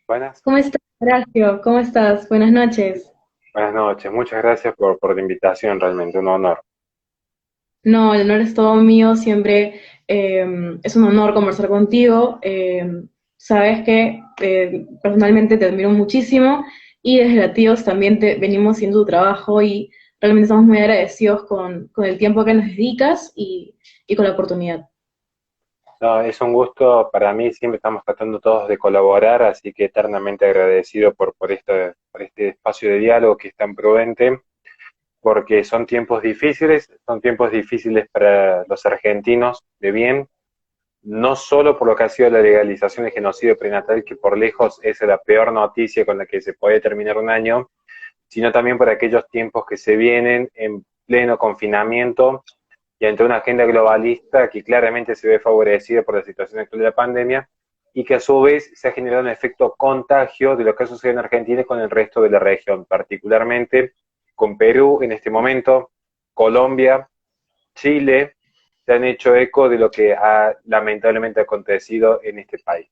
Buenas, ¿Cómo estás, Horacio? ¿Cómo estás? Buenas noches. buenas noches. Muchas gracias por la invitación, realmente un honor. No, el honor es todo mío, siempre es un honor conversar contigo. Sabes que personalmente te admiro muchísimo y desde Latidos también te venimos haciendo tu trabajo y realmente estamos muy agradecidos con el tiempo que nos dedicas y con la oportunidad. No, es un gusto para mí, siempre estamos tratando todos de colaborar, así que eternamente agradecido por este espacio de diálogo que es tan prudente, porque son tiempos difíciles para los argentinos de bien, no solo por lo que ha sido la legalización del genocidio prenatal, que por lejos es la peor noticia con la que se puede terminar un año, sino también por aquellos tiempos que se vienen en pleno confinamiento y ante una agenda globalista que claramente se ve favorecida por la situación actual de la pandemia y que a su vez se ha generado un efecto contagio de lo que ha sucedido en Argentina y con el resto de la región, particularmente con Perú en este momento, Colombia, Chile, se han hecho eco de lo que ha lamentablemente acontecido en este país.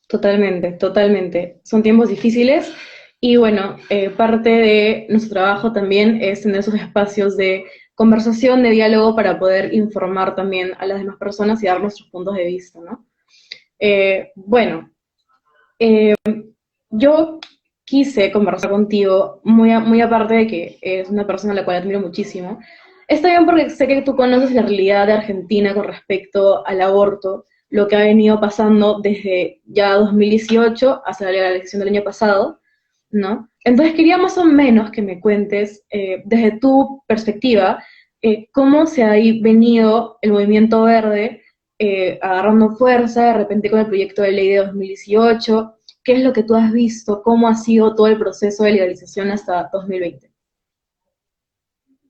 Totalmente, totalmente. Son tiempos difíciles y bueno, parte de nuestro trabajo también es tener esos espacios de conversación, de diálogo para poder informar también a las demás personas y dar nuestros puntos de vista, ¿no? Bueno, yo quise conversar contigo muy aparte de que eres una persona a la cual admiro muchísimo. Está bien porque sé que tú conoces la realidad de Argentina con respecto al aborto, lo que ha venido pasando desde ya 2018 hasta la legalización del año pasado, ¿no? Entonces quería más o menos que me cuentes desde tu perspectiva cómo se ha venido el movimiento verde agarrando fuerza de repente con el proyecto de ley de 2018. ¿Qué es lo que tú has visto? ¿Cómo ha sido todo el proceso de legalización hasta 2020?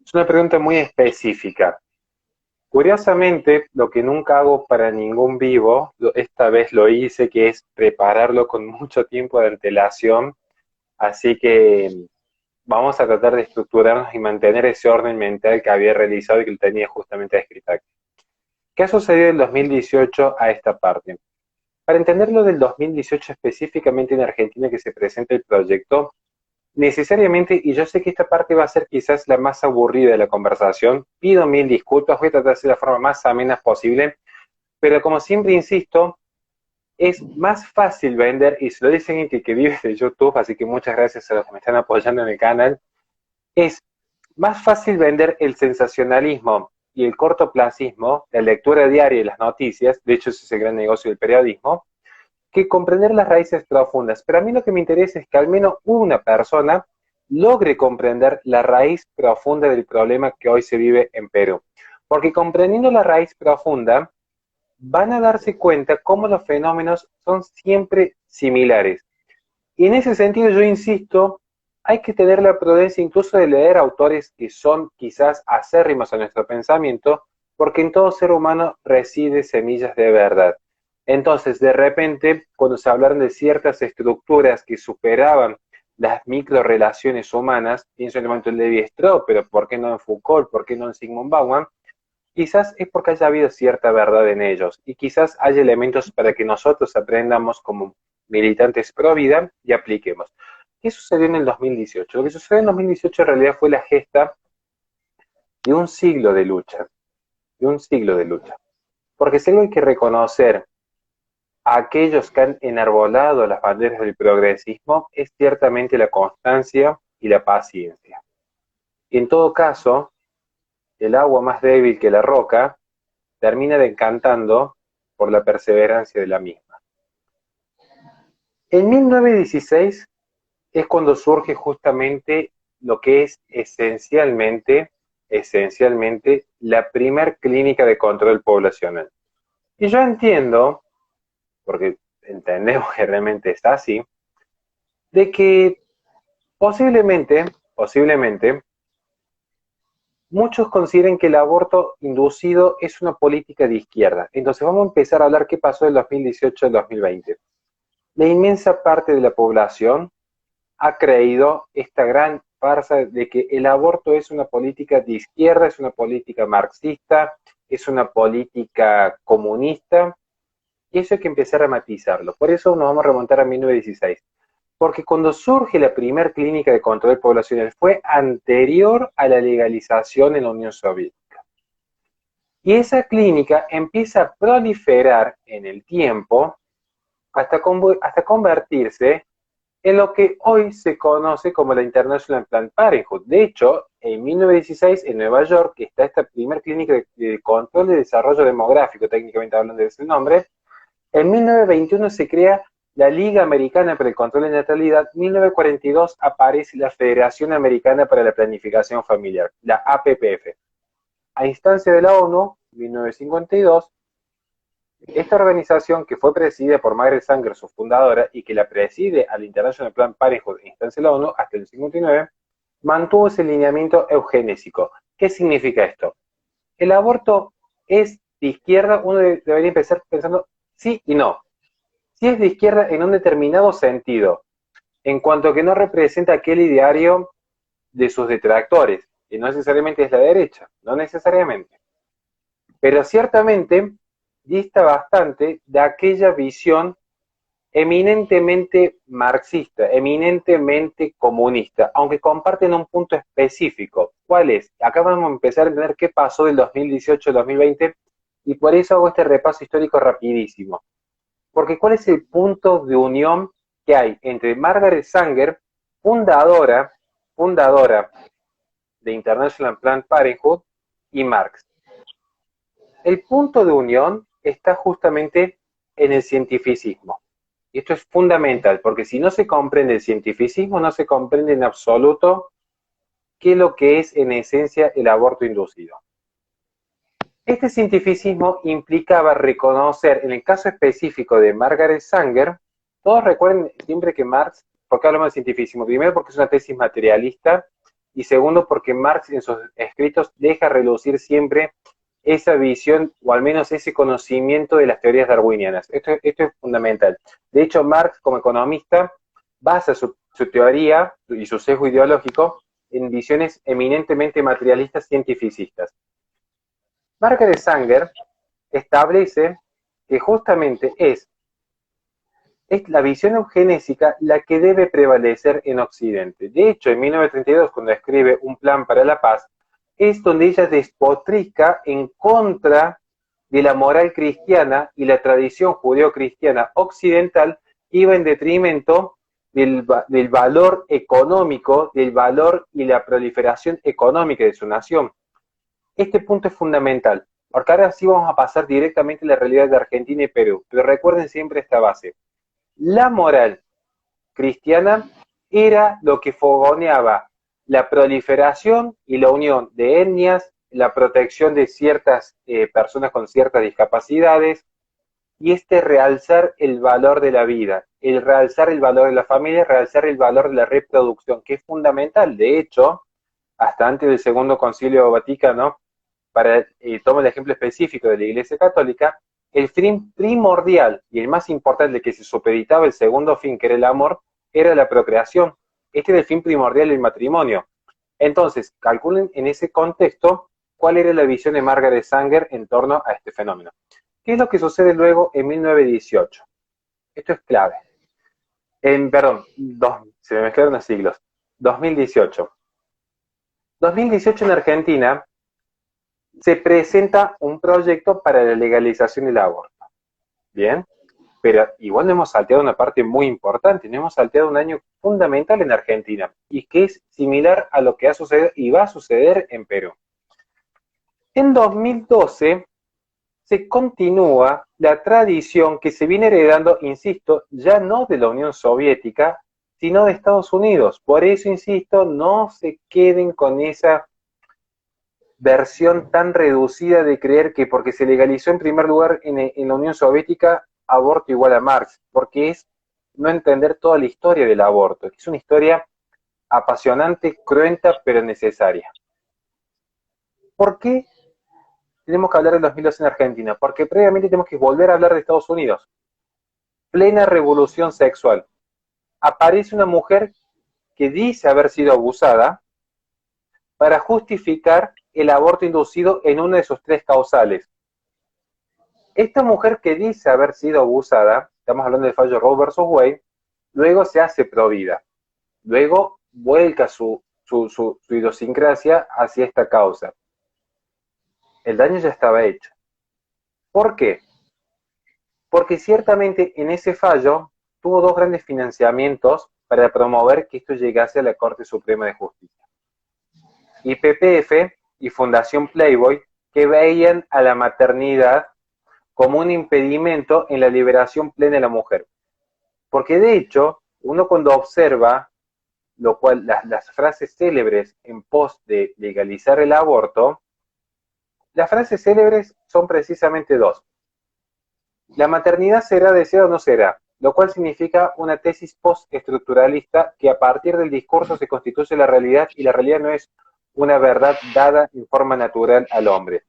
Es una pregunta muy específica. Curiosamente, lo que nunca hago para ningún vivo, esta vez lo hice, que es prepararlo con mucho tiempo de antelación, así que vamos a tratar de estructurarnos y mantener ese orden mental que había realizado y que lo tenía justamente escrito aquí. ¿Qué ha sucedido del 2018 a esta parte? Para entender lo del 2018 específicamente en Argentina que se presenta el proyecto, necesariamente, y yo sé que esta parte va a ser quizás la más aburrida de la conversación, pido mil disculpas, voy a tratar de hacer la forma más amena posible, pero como siempre insisto, es más fácil vender, y se lo dicen alguien que vive de YouTube, así que muchas gracias a los que me están apoyando en el canal, es más fácil vender el sensacionalismo y el cortoplacismo, la lectura diaria de las noticias, de hecho ese es el gran negocio del periodismo, que comprender las raíces profundas. Pero a mí lo que me interesa es que al menos una persona logre comprender la raíz profunda del problema que hoy se vive en Perú. Porque comprendiendo la raíz profunda, van a darse cuenta cómo los fenómenos son siempre similares. Y en ese sentido yo insisto, hay que tener la prudencia incluso de leer autores que son quizás acérrimos a nuestro pensamiento, porque en todo ser humano reside semillas de verdad. Entonces, de repente, cuando se hablaron de ciertas estructuras que superaban las microrelaciones humanas, pienso en el momento de Levi-Strauss, pero ¿por qué no en Foucault? ¿Por qué no en Sigmund Bauman? Quizás es porque haya habido cierta verdad en ellos y quizás haya elementos para que nosotros aprendamos como militantes pro vida y apliquemos. ¿Qué sucedió en el 2018? Lo que sucedió en el 2018 en realidad fue la gesta de un siglo de lucha, de un siglo de lucha. Porque si algo hay que reconocer a aquellos que han enarbolado las banderas del progresismo es ciertamente la constancia y la paciencia. Y en todo caso, el agua más débil que la roca termina decantando por la perseverancia de la misma. En 1916 es cuando surge justamente lo que es esencialmente la primer clínica de control poblacional. Y yo entiendo, porque entendemos que realmente está así, de que posiblemente, muchos consideren que el aborto inducido es una política de izquierda. Entonces vamos a empezar a hablar qué pasó del 2018 al 2020. La inmensa parte de la población ha creído esta gran farsa de que el aborto es una política de izquierda, es una política marxista, es una política comunista, Y eso hay que empezar a matizarlo. Por eso nos vamos a remontar a 1916. Porque cuando surge la primera clínica de control poblacional fue anterior a la legalización en la Unión Soviética. Y esa clínica empieza a proliferar en el tiempo hasta convertirse en lo que hoy se conoce como la International Planned Parenthood. De hecho, en 1916, en Nueva York, está esta primera clínica de control de desarrollo demográfico, técnicamente hablando de ese nombre. En 1921 se crea la Liga Americana para el Control de Natalidad. En 1942 aparece la Federación Americana para la Planificación Familiar, la APPF. A instancia de la ONU, en 1952, esta organización, que fue presidida por Margaret Sanger, su fundadora, y que la preside al International Planned Parenthood en instancia de la ONU hasta el 59, mantuvo ese lineamiento eugenésico. ¿Qué significa esto? El aborto es de izquierda, uno debería empezar pensando sí y no. Si es de izquierda en un determinado sentido, en cuanto a que no representa aquel ideario de sus detractores, que no necesariamente es la derecha, no necesariamente. Pero ciertamente dista bastante de aquella visión eminentemente marxista, eminentemente comunista, aunque comparten un punto específico. ¿Cuál es? Acá vamos a empezar a entender qué pasó del 2018 al 2020 y por eso hago este repaso histórico rapidísimo. Porque ¿cuál es el punto de unión que hay entre Margaret Sanger, fundadora de International Planned Parenthood, y Marx? El punto de unión está justamente en el cientificismo. Y esto es fundamental, porque si no se comprende el cientificismo, no se comprende en absoluto qué es lo que es en esencia el aborto inducido. Este cientificismo implicaba reconocer, en el caso específico de Margaret Sanger, todos recuerden siempre que Marx, ¿por qué hablamos de cientificismo? Primero porque es una tesis materialista, y segundo porque Marx en sus escritos deja relucir siempre esa visión, o al menos ese conocimiento de las teorías darwinianas. Esto es fundamental. De hecho, Marx, como economista, basa su teoría y su sesgo ideológico en visiones eminentemente materialistas cientificistas. Margaret Sanger establece que justamente es la visión eugenésica la que debe prevalecer en Occidente. De hecho, en 1932, cuando escribe Un plan para la paz, es donde ella despotrica en contra de la moral cristiana, y la tradición judeocristiana occidental iba en detrimento del valor económico, del valor y la proliferación económica de su nación. Este punto es fundamental, porque ahora sí vamos a pasar directamente a la realidad de Argentina y Perú, pero recuerden siempre esta base. La moral cristiana era lo que fogoneaba la proliferación y la unión de etnias, la protección de ciertas personas con ciertas discapacidades, y realzar el valor de la vida, el realzar el valor de la familia, realzar el valor de la reproducción, que es fundamental. De hecho, hasta antes del Segundo Concilio Vaticano, tomo el ejemplo específico de la Iglesia Católica, el fin primordial y el más importante, que se supeditaba el segundo fin, que era el amor, era la procreación. Este era el fin primordial del matrimonio. Entonces, calculen en ese contexto cuál era la visión de Margaret Sanger en torno a este fenómeno. ¿Qué es lo que sucede luego en 1918? Esto es clave. Se me mezclaron los siglos. 2018. 2018 en Argentina se presenta un proyecto para la legalización del aborto. Bien, pero igual no hemos salteado una parte muy importante, no hemos salteado un año fundamental en Argentina, y que es similar a lo que ha sucedido y va a suceder en Perú. En 2012 se continúa la tradición que se viene heredando, insisto, ya no de la Unión Soviética, sino de Estados Unidos. Por eso, insisto, no se queden con esa versión tan reducida de creer que porque se legalizó en primer lugar en la Unión Soviética, aborto igual a Marx, porque es no entender toda la historia del aborto, que es una historia apasionante, cruenta, pero necesaria. ¿Por qué tenemos que hablar de 2012 en Argentina? Porque previamente tenemos que volver a hablar de Estados Unidos. Plena revolución sexual. Aparece una mujer que dice haber sido abusada para justificar el aborto inducido en una de sus tres causales. Esta mujer que dice haber sido abusada, estamos hablando del fallo Roe versus Wade, luego se hace provida, luego vuelca su idiosincrasia hacia esta causa. El daño ya estaba hecho. ¿Por qué? Porque ciertamente en ese fallo tuvo dos grandes financiamientos para promover que esto llegase a la Corte Suprema de Justicia. YPF y Fundación Playboy, que veían a la maternidad como un impedimento en la liberación plena de la mujer. Porque de hecho, uno cuando observa lo cual las frases célebres en pos de legalizar el aborto, las frases célebres son precisamente dos. La maternidad será deseada o no será, lo cual significa una tesis postestructuralista que a partir del discurso se constituye la realidad y la realidad no es una verdad dada en forma natural al hombre.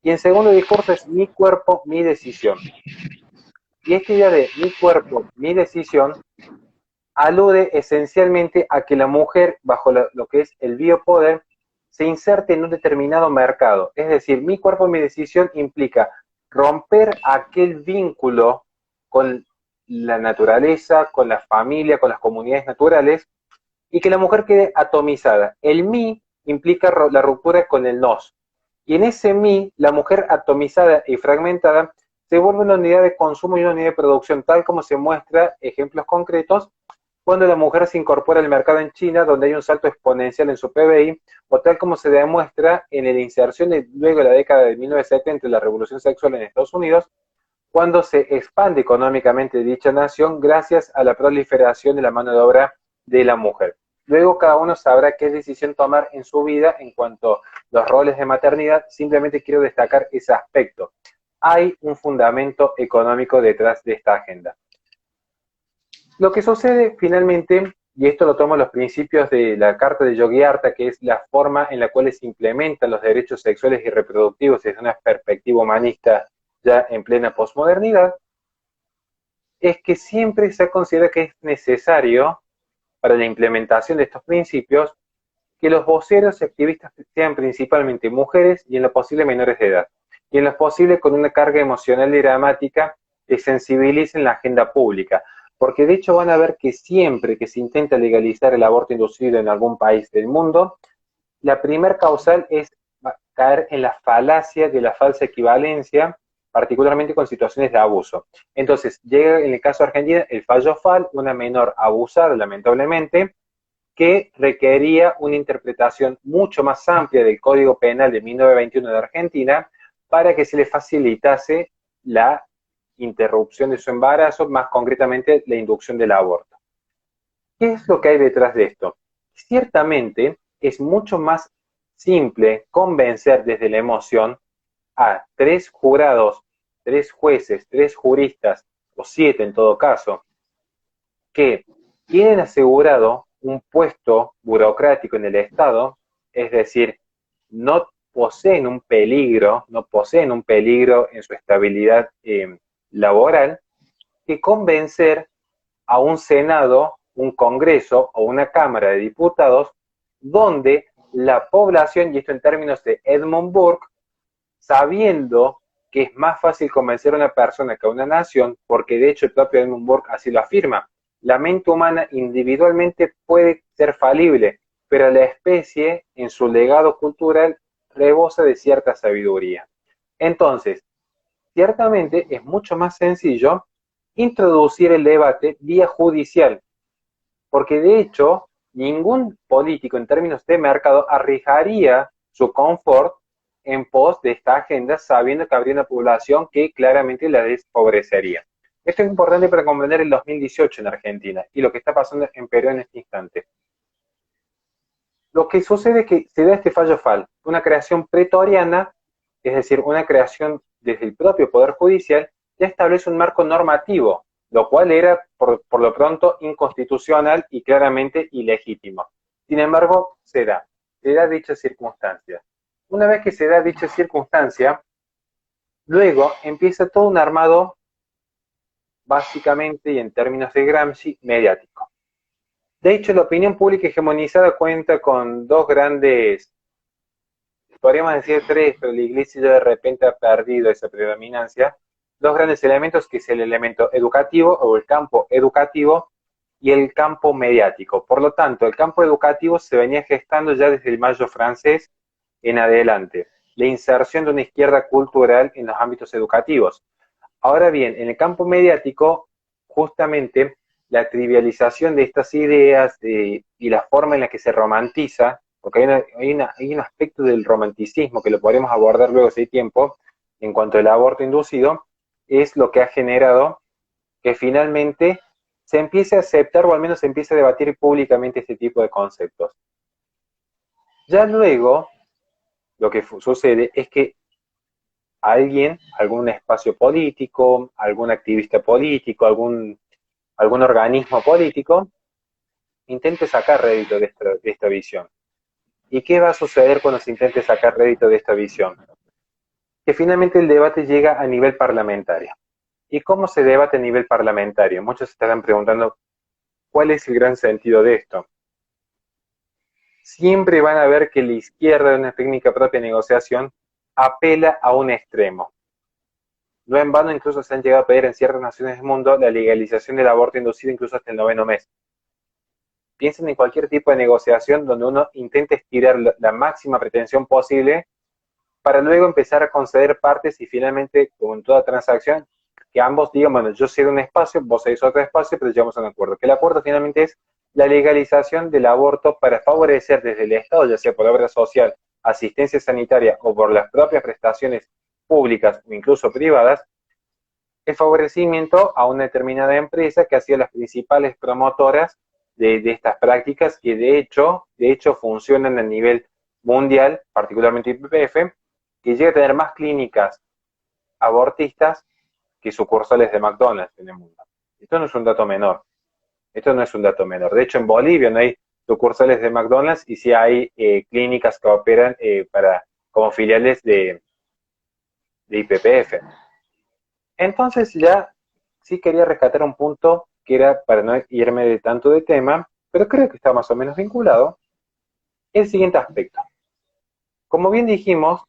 Y en segundo discurso es mi cuerpo, mi decisión. Y esta idea de mi cuerpo, mi decisión alude esencialmente a que la mujer, bajo lo que es el biopoder, se inserte en un determinado mercado. Es decir, mi cuerpo, mi decisión implica romper aquel vínculo con la naturaleza, con la familia, con las comunidades naturales, y que la mujer quede atomizada. El mí implica la ruptura con el nos. Y en ese mí, la mujer atomizada y fragmentada se vuelve una unidad de consumo y una unidad de producción, tal como se muestra ejemplos concretos cuando la mujer se incorpora al mercado en China, donde hay un salto exponencial en su PBI, o tal como se demuestra en la inserción luego de la década de 1970 de la revolución sexual en Estados Unidos, cuando se expande económicamente dicha nación gracias a la proliferación de la mano de obra de la mujer. Luego cada uno sabrá qué decisión tomar en su vida en cuanto a los roles de maternidad. Simplemente quiero destacar ese aspecto. Hay un fundamento económico detrás de esta agenda. Lo que sucede finalmente, y esto lo tomo los principios de la Carta de Yogyakarta, que es la forma en la cual se implementan los derechos sexuales y reproductivos desde una perspectiva humanista ya en plena posmodernidad, es que siempre se considera que es necesario para la implementación de estos principios que los voceros y activistas sean principalmente mujeres y en lo posible menores de edad, y en lo posible con una carga emocional y dramática que sensibilicen la agenda pública, porque de hecho van a ver que siempre que se intenta legalizar el aborto inducido en algún país del mundo, la primer causal es caer en la falacia de la falsa equivalencia, particularmente con situaciones de abuso. Entonces, llega en el caso de Argentina el fallo FAL, una menor abusada, lamentablemente, que requería una interpretación mucho más amplia del Código Penal de 1921 de Argentina para que se le facilitase la interrupción de su embarazo, más concretamente la inducción del aborto. ¿Qué es lo que hay detrás de esto? Ciertamente es mucho más simple convencer desde la emoción a 3 jurados, 3 jueces, 3 juristas, o 7 en todo caso, que tienen asegurado un puesto burocrático en el Estado, es decir, no poseen un peligro, no poseen un peligro en su estabilidad laboral, que convencer a un Senado, un Congreso o una Cámara de Diputados donde la población, y esto en términos de Edmund Burke, sabiendo que es más fácil convencer a una persona que a una nación, porque de hecho el propio Edmund Burke así lo afirma, la mente humana individualmente puede ser falible, pero la especie en su legado cultural rebosa de cierta sabiduría. Entonces, ciertamente es mucho más sencillo introducir el debate vía judicial, porque de hecho ningún político en términos de mercado arriesgaría su confort en pos de esta agenda sabiendo que habría una población que claramente la desfavorecería. Esto es importante para comprender el 2018 en Argentina y lo que está pasando en Perú en este instante. Lo que sucede es que se da este fallo FAL, una creación pretoriana, es decir, una creación desde el propio Poder Judicial, ya establece un marco normativo, lo cual era por lo pronto inconstitucional y claramente ilegítimo. Sin embargo, se da dicha circunstancia. Una vez que se da dicha circunstancia, luego empieza todo un armado, básicamente y en términos de Gramsci, mediático. De hecho, la opinión pública hegemonizada cuenta con dos grandes podríamos decir tres, pero la iglesia ya de repente ha perdido esa predominancia, dos grandes elementos, que es el elemento educativo o el campo educativo y el campo mediático. Por lo tanto, el campo educativo se venía gestando ya desde el Mayo francés en adelante, la inserción de una izquierda cultural en los ámbitos educativos. Ahora bien, en el campo mediático, justamente la trivialización de estas ideas y la forma en la que se romantiza, porque hay un aspecto del romanticismo que lo podremos abordar luego si hay tiempo, en cuanto al aborto inducido, es lo que ha generado que finalmente se empiece a aceptar o al menos se empiece a debatir públicamente este tipo de conceptos. Ya luego, lo que sucede es que alguien, algún espacio político, algún activista político, algún organismo político, intente sacar rédito de esta visión. ¿Y qué va a suceder cuando se intente sacar rédito de esta visión? Que finalmente el debate llega a nivel parlamentario. ¿Y cómo se debate a nivel parlamentario? Muchos estarán preguntando, ¿cuál es el gran sentido de esto? Siempre van a ver que la izquierda, en una técnica propia de negociación, apela a un extremo. No en vano incluso se han llegado a pedir en ciertas naciones del mundo la legalización del aborto inducido incluso hasta el 9º mes. Piensen en cualquier tipo de negociación donde uno intente estirar la máxima pretensión posible para luego empezar a conceder partes y finalmente, con toda transacción, que ambos digan, bueno, yo cedo un espacio, vos cedés otro espacio, pero llegamos a un acuerdo. Que el acuerdo finalmente es la legalización del aborto para favorecer desde el Estado, ya sea por obra social, asistencia sanitaria o por las propias prestaciones públicas o incluso privadas, el favorecimiento a una determinada empresa que ha sido las principales promotoras de estas prácticas que de hecho funcionan a nivel mundial, particularmente IPPF, que llega a tener más clínicas abortistas que sucursales de McDonald's en el mundo. Esto no es un dato menor. Esto no es un dato menor. De hecho, en Bolivia no hay sucursales de McDonald's y sí hay clínicas que operan como filiales de IPPF. Entonces ya sí quería rescatar un punto que era, para no irme de tanto de tema, pero creo que está más o menos vinculado, el siguiente aspecto. Como bien dijimos,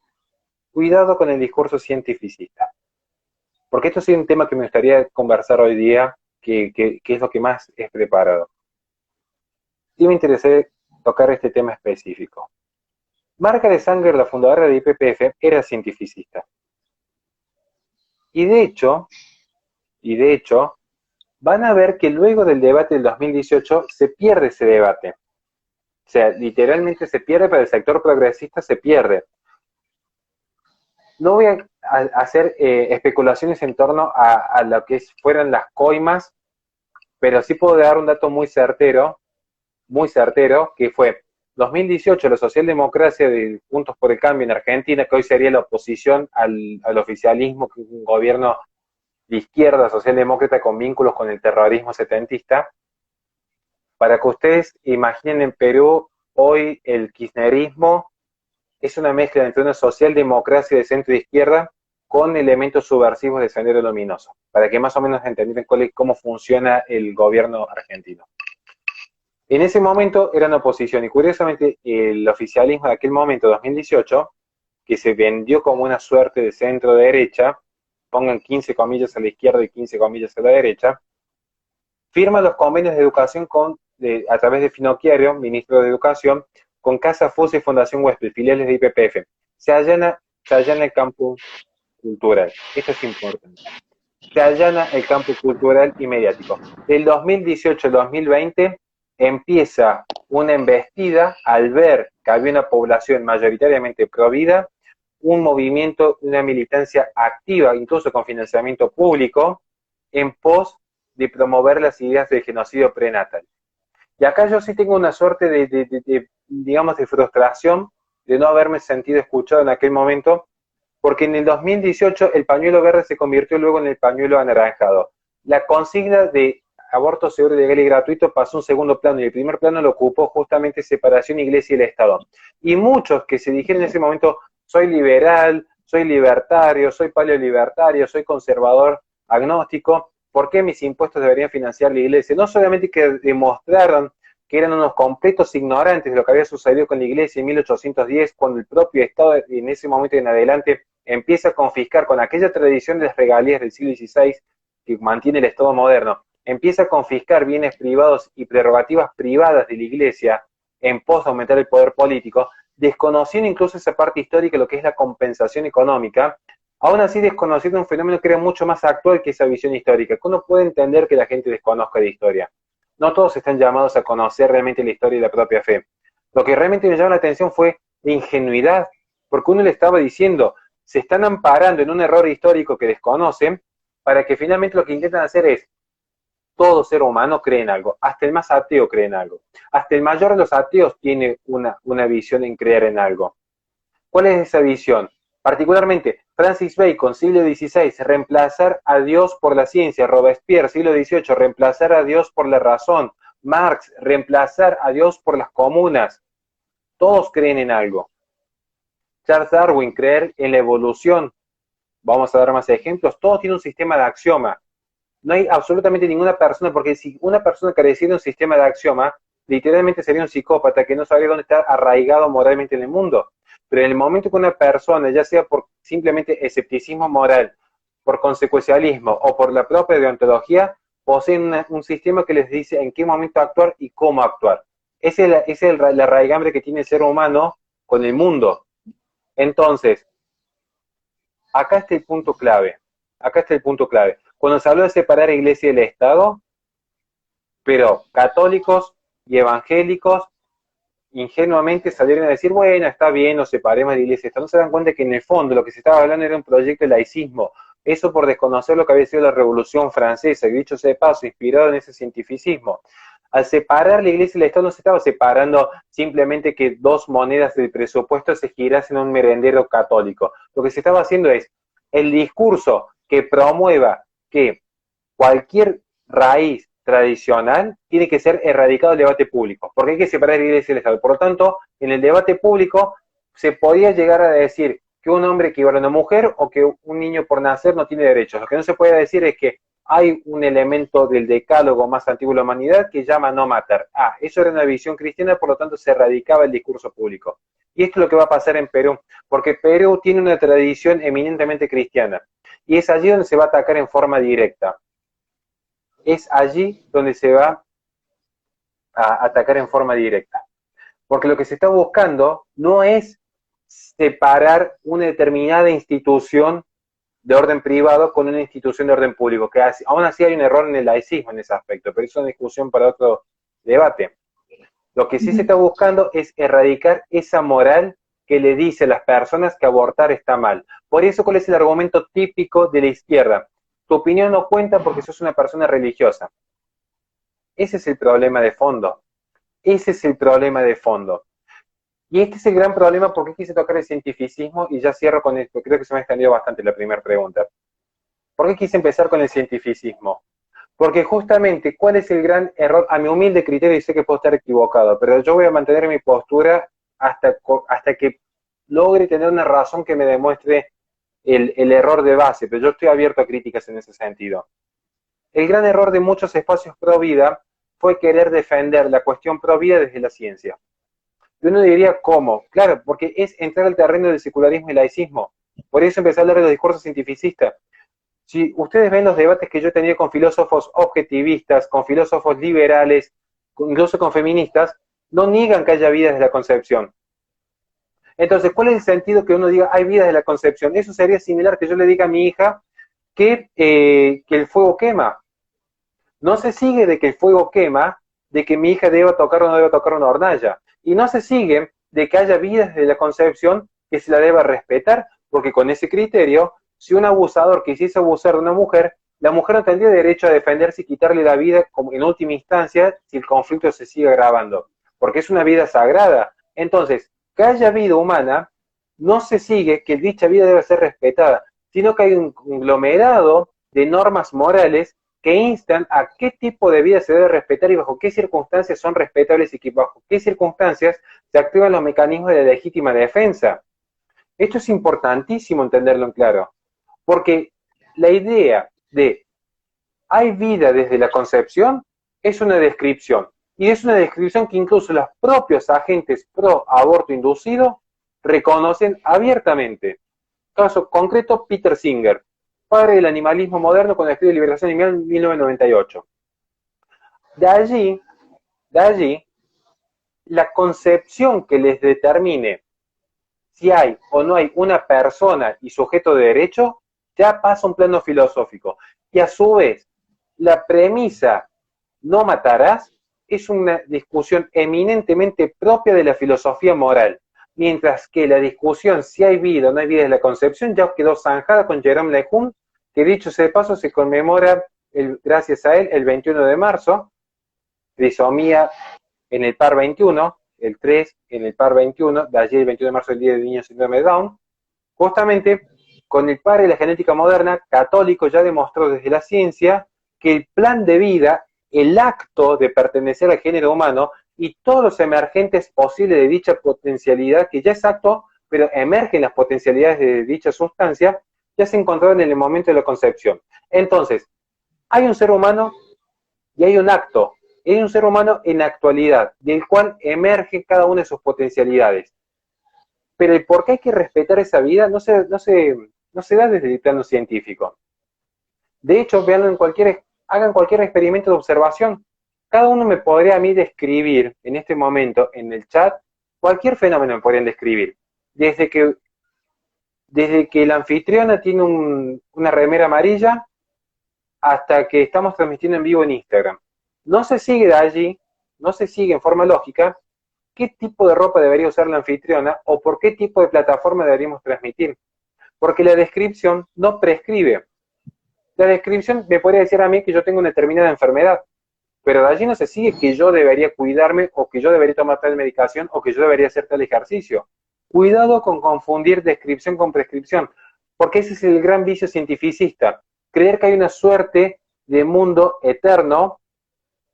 cuidado con el discurso cientificista, porque esto es un tema que me gustaría conversar hoy día, que es lo que más he preparado. Sí me interesé tocar este tema específico. Margaret Sanger, la fundadora de IPPF, era cientificista. Y de hecho, van a ver que luego del debate del 2018 se pierde ese debate. O sea, literalmente se pierde, pero el sector progresista se pierde. No voy a hacer especulaciones en torno a lo que fueran las coimas, pero sí puedo dar un dato muy certero, que fue 2018, la socialdemocracia de Juntos por el Cambio en Argentina, que hoy sería la oposición al oficialismo, que es un gobierno de izquierda socialdemócrata con vínculos con el terrorismo setentista. Para que ustedes imaginen, en Perú, hoy el kirchnerismo es una mezcla entre una socialdemocracia de centro izquierda con elementos subversivos de Sendero Luminoso, para que más o menos entendieran cómo funciona el gobierno argentino. En ese momento eran oposición y curiosamente el oficialismo de aquel momento, 2018, que se vendió como una suerte de centro derecha, pongan 15 comillas a la izquierda y 15 comillas a la derecha, firma los convenios de educación a través de Finocchiaro, ministro de Educación, con Casa Fusa y Fundación Huésped, filiales de IPPF. Se allana el campo cultural. Esto es importante. Se allana el campo cultural y mediático. Del 2018 al 2020 empieza una embestida al ver que había una población mayoritariamente provida, un movimiento, una militancia activa, incluso con financiamiento público, en pos de promover las ideas del genocidio prenatal. Y acá yo sí tengo una suerte digamos, de frustración de no haberme sentido escuchado en aquel momento, porque en el 2018 el pañuelo verde se convirtió luego en el pañuelo anaranjado. La consigna de aborto seguro, legal y gratuito pasó a un segundo plano, y el primer plano lo ocupó justamente separación iglesia y el Estado. Y muchos que se dijeron en ese momento, soy liberal, soy libertario, soy paleolibertario, soy conservador, agnóstico, ¿por qué mis impuestos deberían financiar la iglesia? No solamente que demostraron que eran unos completos ignorantes de lo que había sucedido con la iglesia en 1810, cuando el propio Estado en ese momento en adelante empieza a confiscar con aquella tradición de las regalías del siglo XVI que mantiene el Estado moderno, empieza a confiscar bienes privados y prerrogativas privadas de la iglesia en pos de aumentar el poder político, desconociendo incluso esa parte histórica, lo que es la compensación económica, aún así desconociendo un fenómeno que era mucho más actual que esa visión histórica, que uno puede entender que la gente desconozca de historia. No todos están llamados a conocer realmente la historia y la propia fe. Lo que realmente me llamó la atención fue la ingenuidad, porque uno le estaba diciendo, se están amparando en un error histórico que desconocen, para que finalmente lo que intentan hacer es, todo ser humano cree en algo, hasta el más ateo cree en algo, hasta el mayor de los ateos tiene una visión en creer en algo. ¿Cuál es esa visión? Particularmente, Francis Bacon, siglo XVI, reemplazar a Dios por la ciencia. Robespierre, siglo XVIII, reemplazar a Dios por la razón. Marx, reemplazar a Dios por las comunas. Todos creen en algo. Charles Darwin, creer en la evolución. Vamos a dar más ejemplos. Todo tiene un sistema de axioma. No hay absolutamente ninguna persona, porque si una persona careciera de un sistema de axioma, literalmente sería un psicópata que no sabría dónde está arraigado moralmente en el mundo. Pero en el momento que una persona, ya sea por simplemente escepticismo moral, por consecuencialismo o por la propia deontología, poseen un sistema que les dice en qué momento actuar y cómo actuar. Esa es la arraigambre que tiene el ser humano con el mundo. Entonces, acá está el punto clave. Acá está el punto clave. Cuando se habló de separar la iglesia del Estado, pero católicos y evangélicos ingenuamente salieron a decir, bueno, está bien, nos separemos de la iglesia. No se dan cuenta que en el fondo lo que se estaba hablando era un proyecto de laicismo. Eso por desconocer lo que había sido la Revolución Francesa, y dicho sea de paso, inspirado en ese cientificismo. Al separar la iglesia del Estado no se estaba separando simplemente que dos monedas del presupuesto se girasen a un merendero católico. Lo que se estaba haciendo es el discurso que promueva que cualquier raíz tradicional tiene que ser erradicado del debate público, porque hay que separar la iglesia del Estado. Por lo tanto, en el debate público se podía llegar a decir que un hombre equivale a una mujer o que un niño por nacer no tiene derechos. Lo que no se puede decir es que hay un elemento del decálogo más antiguo de la humanidad que llama no matar. Eso era una visión cristiana, por lo tanto se erradicaba el discurso público. Y esto es lo que va a pasar en Perú, porque Perú tiene una tradición eminentemente cristiana, y es allí donde se va a atacar en forma directa. Es allí donde se va a atacar en forma directa. Porque lo que se está buscando no es separar una determinada institución de orden privado con una institución de orden público, que aún así hay un error en el laicismo en ese aspecto, pero es una discusión para otro debate. Lo que sí se está buscando es erradicar esa moral que le dice a las personas que abortar está mal. Por eso, ¿cuál es el argumento típico de la izquierda? Tu opinión no cuenta porque sos una persona religiosa. Ese es el problema de fondo. Ese es el problema de fondo. Y este es el gran problema porque quise tocar el cientificismo, y ya cierro con esto. Creo que se me ha extendido bastante la primera pregunta. ¿Por qué quise empezar con el cientificismo? Porque justamente, ¿cuál es el gran error? A mi humilde criterio, y sé que puedo estar equivocado, pero yo voy a mantener mi postura hasta que logre tener una razón que me demuestre el error de base, pero yo estoy abierto a críticas en ese sentido. El gran error de muchos espacios pro vida fue querer defender la cuestión pro vida desde la ciencia. Y uno diría, ¿cómo? Claro, porque es entrar al terreno del secularismo y laicismo. Por eso empecé a hablar de los discursos cientificistas. Si ustedes ven los debates que yo he tenido con filósofos objetivistas, con filósofos liberales, incluso con feministas, no niegan que haya vida desde la concepción. Entonces, ¿cuál es el sentido que uno diga hay vida desde la concepción? Eso sería similar que yo le diga a mi hija que el fuego quema. No se sigue de que el fuego quema, de que mi hija deba tocar o no deba tocar una hornalla. Y no se sigue de que haya vida desde la concepción que se la deba respetar, porque con ese criterio, si un abusador quisiese abusar de una mujer, la mujer no tendría derecho a defenderse y quitarle la vida en última instancia si el conflicto se sigue agravando, porque es una vida sagrada. Entonces, que haya vida humana, no se sigue que dicha vida debe ser respetada, sino que hay un conglomerado de normas morales que instan a qué tipo de vida se debe respetar y bajo qué circunstancias son respetables y bajo qué circunstancias se activan los mecanismos de legítima defensa. Esto es importantísimo entenderlo en claro, porque la idea de hay vida desde la concepción es una descripción. Y es una descripción que incluso los propios agentes pro aborto inducido reconocen abiertamente. Caso concreto, Peter Singer, padre del animalismo moderno con el escrito de Liberación Animal en 1998. De allí, la concepción que les determine si hay o no hay una persona y sujeto de derecho, ya pasa a un plano filosófico. Y a su vez, la premisa no matarás es una discusión eminentemente propia de la filosofía moral, mientras que la discusión si hay vida o no hay vida de la concepción ya quedó zanjada con Jerome Lejeune, que dicho sea de paso se conmemora, gracias a él, el 21 de marzo, trisomía en el par 21, el 3 en el par 21, de allí el 21 de marzo el Día del Niño Síndrome de Down, justamente con el padre de la genética moderna, católico, ya demostró desde la ciencia que el plan de vida, el acto de pertenecer al género humano y todos los emergentes posibles de dicha potencialidad, que ya es acto, pero emergen las potencialidades de dicha sustancia, ya se encontraron en el momento de la concepción. Entonces, hay un ser humano y hay un acto. Hay un ser humano en actualidad, del cual emergen cada una de sus potencialidades. Pero el por qué hay que respetar esa vida no se da desde el plano científico. De hecho, hagan cualquier experimento de observación. Cada uno me podría a mí describir en este momento en el chat cualquier fenómeno me podrían describir. Desde que la anfitriona tiene una remera amarilla hasta que estamos transmitiendo en vivo en Instagram. No se sigue de allí, no se sigue en forma lógica qué tipo de ropa debería usar la anfitriona o por qué tipo de plataforma deberíamos transmitir. Porque la descripción no prescribe. La descripción me podría decir a mí que yo tengo una determinada enfermedad, pero de allí no se sigue que yo debería cuidarme o que yo debería tomar tal medicación o que yo debería hacer tal ejercicio. Cuidado con confundir descripción con prescripción, porque ese es el gran vicio cientificista. Creer que hay una suerte de mundo eterno,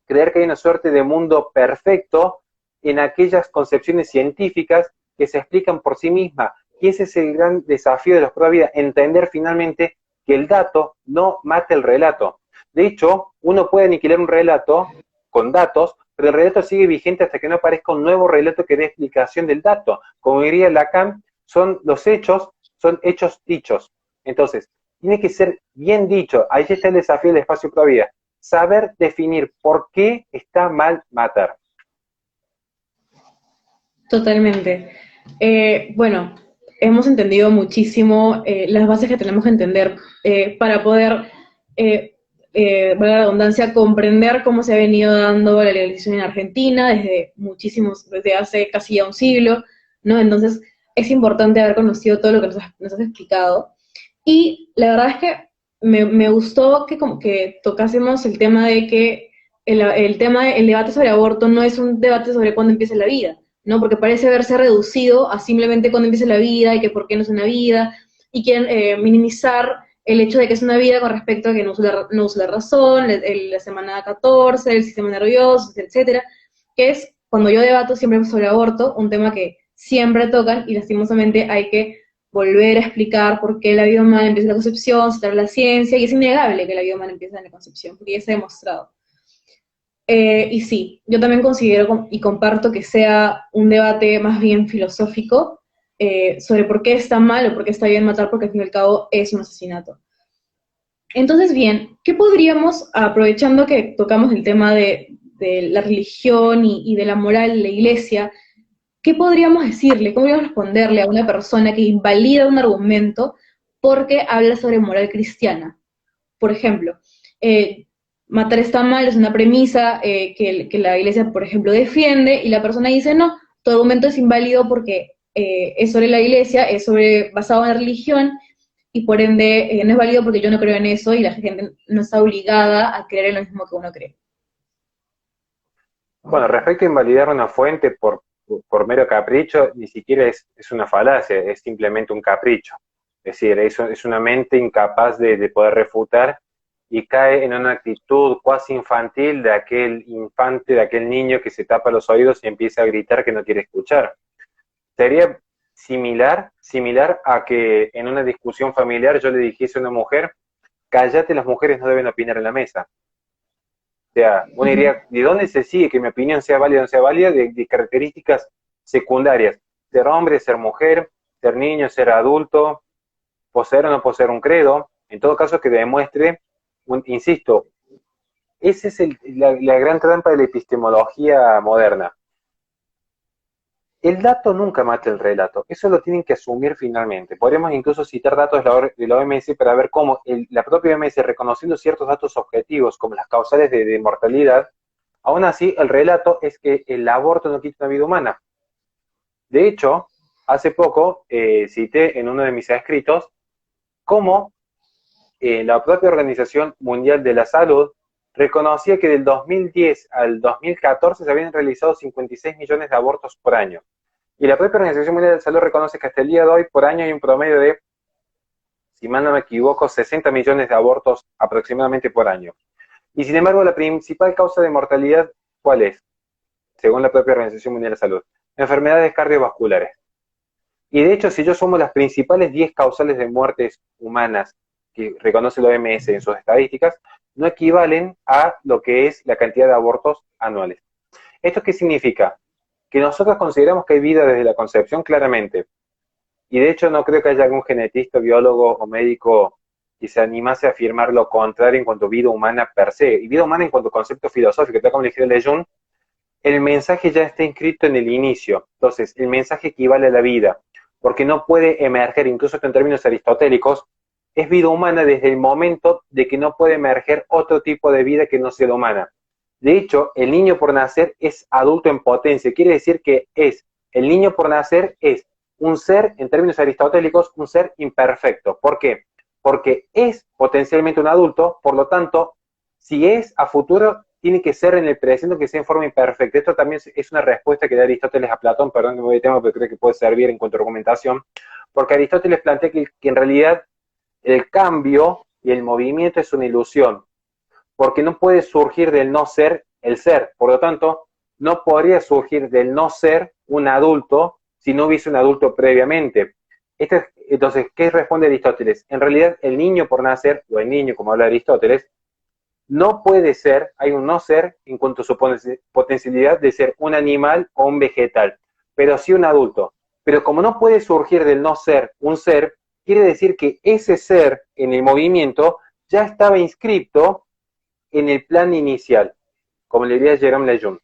creer que hay una suerte de mundo perfecto en aquellas concepciones científicas que se explican por sí mismas. Y ese es el gran desafío de los pro vida, entender finalmente que el dato no mata el relato. De hecho, uno puede aniquilar un relato con datos, pero el relato sigue vigente hasta que no aparezca un nuevo relato que dé explicación del dato. Como diría Lacan, son hechos dichos. Entonces, tiene que ser bien dicho. Ahí está el desafío del espacio pro vida. Saber definir por qué está mal matar. Totalmente. Bueno, hemos entendido muchísimo las bases que tenemos que entender para poder, valga la redundancia, comprender cómo se ha venido dando la legalización en Argentina desde hace casi ya un siglo, ¿no? Entonces, es importante haber conocido todo lo que nos has explicado. Y la verdad es que me gustó que como que tocásemos el tema de que el debate sobre aborto no es un debate sobre cuándo empieza la vida, ¿no? Porque parece haberse reducido a simplemente cuándo empieza la vida y que por qué no es una vida, y quieren minimizar el hecho de que es una vida con respecto a que no usa la razón, la semana 14, el sistema nervioso, etcétera, que es, cuando yo debato siempre sobre aborto, un tema que siempre tocan y lastimosamente hay que volver a explicar por qué la vida humana empieza en la concepción, citar la ciencia, y es innegable que la vida humana empieza en la concepción, porque ya se ha demostrado. Y sí, yo también considero y comparto que sea un debate más bien filosófico sobre por qué está mal o por qué está bien matar, porque al fin y al cabo es un asesinato. Entonces, bien, ¿qué podríamos, aprovechando que tocamos el tema de la religión y de la moral de la iglesia, qué podríamos decirle, cómo podríamos responderle a una persona que invalida un argumento porque habla sobre moral cristiana? Por ejemplo, matar está mal es una premisa que la iglesia, por ejemplo, defiende, y la persona dice, no, tu argumento es inválido porque es sobre la iglesia, basado en la religión, y por ende no es válido porque yo no creo en eso, y la gente no está obligada a creer en lo mismo que uno cree. Bueno, respecto a invalidar una fuente por mero capricho, ni siquiera es una falacia, es simplemente un capricho. Es decir, es una mente incapaz de poder refutar y cae en una actitud cuasi infantil de aquel infante, de aquel niño que se tapa los oídos y empieza a gritar que no quiere escuchar. Sería similar a que en una discusión familiar yo le dijese a una mujer, cállate, las mujeres no deben opinar en la mesa. O sea, uno diría, ¿de dónde se sigue que mi opinión sea válida o no sea válida? De características secundarias. Ser hombre, ser mujer, ser niño, ser adulto, poseer o no poseer un credo. En todo caso, que demuestre, insisto, esa es la gran trampa de la epistemología moderna. El dato nunca mata el relato, eso lo tienen que asumir finalmente. Podríamos incluso citar datos de la OMS para ver cómo la propia OMS, reconociendo ciertos datos objetivos, como las causales de mortalidad, aún así el relato es que el aborto no quita una vida humana. De hecho, hace poco cité en uno de mis escritos cómo la propia Organización Mundial de la Salud reconocía que del 2010 al 2014 se habían realizado 56 millones de abortos por año. Y la propia Organización Mundial de la Salud reconoce que hasta el día de hoy, por año, hay un promedio de, si mal no me equivoco, 60 millones de abortos aproximadamente por año. Y sin embargo, la principal causa de mortalidad, ¿cuál es? Según la propia Organización Mundial de la Salud, enfermedades cardiovasculares. Y de hecho, si yo sumo las principales 10 causales de muertes humanas que reconoce la OMS en sus estadísticas, no equivalen a lo que es la cantidad de abortos anuales. ¿Esto qué significa? Que nosotros consideramos que hay vida desde la concepción, claramente. Y de hecho no creo que haya algún genetista, biólogo o médico que se animase a afirmar lo contrario en cuanto a vida humana per se. Y vida humana en cuanto a concepto filosófico, tal como le dije a Jung, el mensaje ya está inscrito en el inicio. Entonces, el mensaje equivale a la vida, porque no puede emerger, incluso en términos aristotélicos, es vida humana desde el momento de que no puede emerger otro tipo de vida que no sea la humana. De hecho, el niño por nacer es adulto en potencia, quiere decir que el niño por nacer es un ser, en términos aristotélicos, un ser imperfecto. ¿Por qué? Porque es potencialmente un adulto, por lo tanto, si es a futuro, tiene que ser en el presente, que sea en forma imperfecta. Esto también es una respuesta que da Aristóteles a Platón, perdón que me voy de tema, pero creo que puede servir en cuanto a argumentación, porque Aristóteles plantea que en realidad el cambio y el movimiento es una ilusión, porque no puede surgir del no ser el ser. Por lo tanto, no podría surgir del no ser un adulto si no hubiese un adulto previamente. Entonces, ¿qué responde Aristóteles? En realidad, el niño por nacer, o el niño, como habla Aristóteles, no puede ser, hay un no ser en cuanto a su potencialidad de ser un animal o un vegetal, pero sí un adulto. Pero como no puede surgir del no ser un ser, quiere decir que ese ser en el movimiento ya estaba inscrito en el plan inicial, como le diría Jerome Lejeune.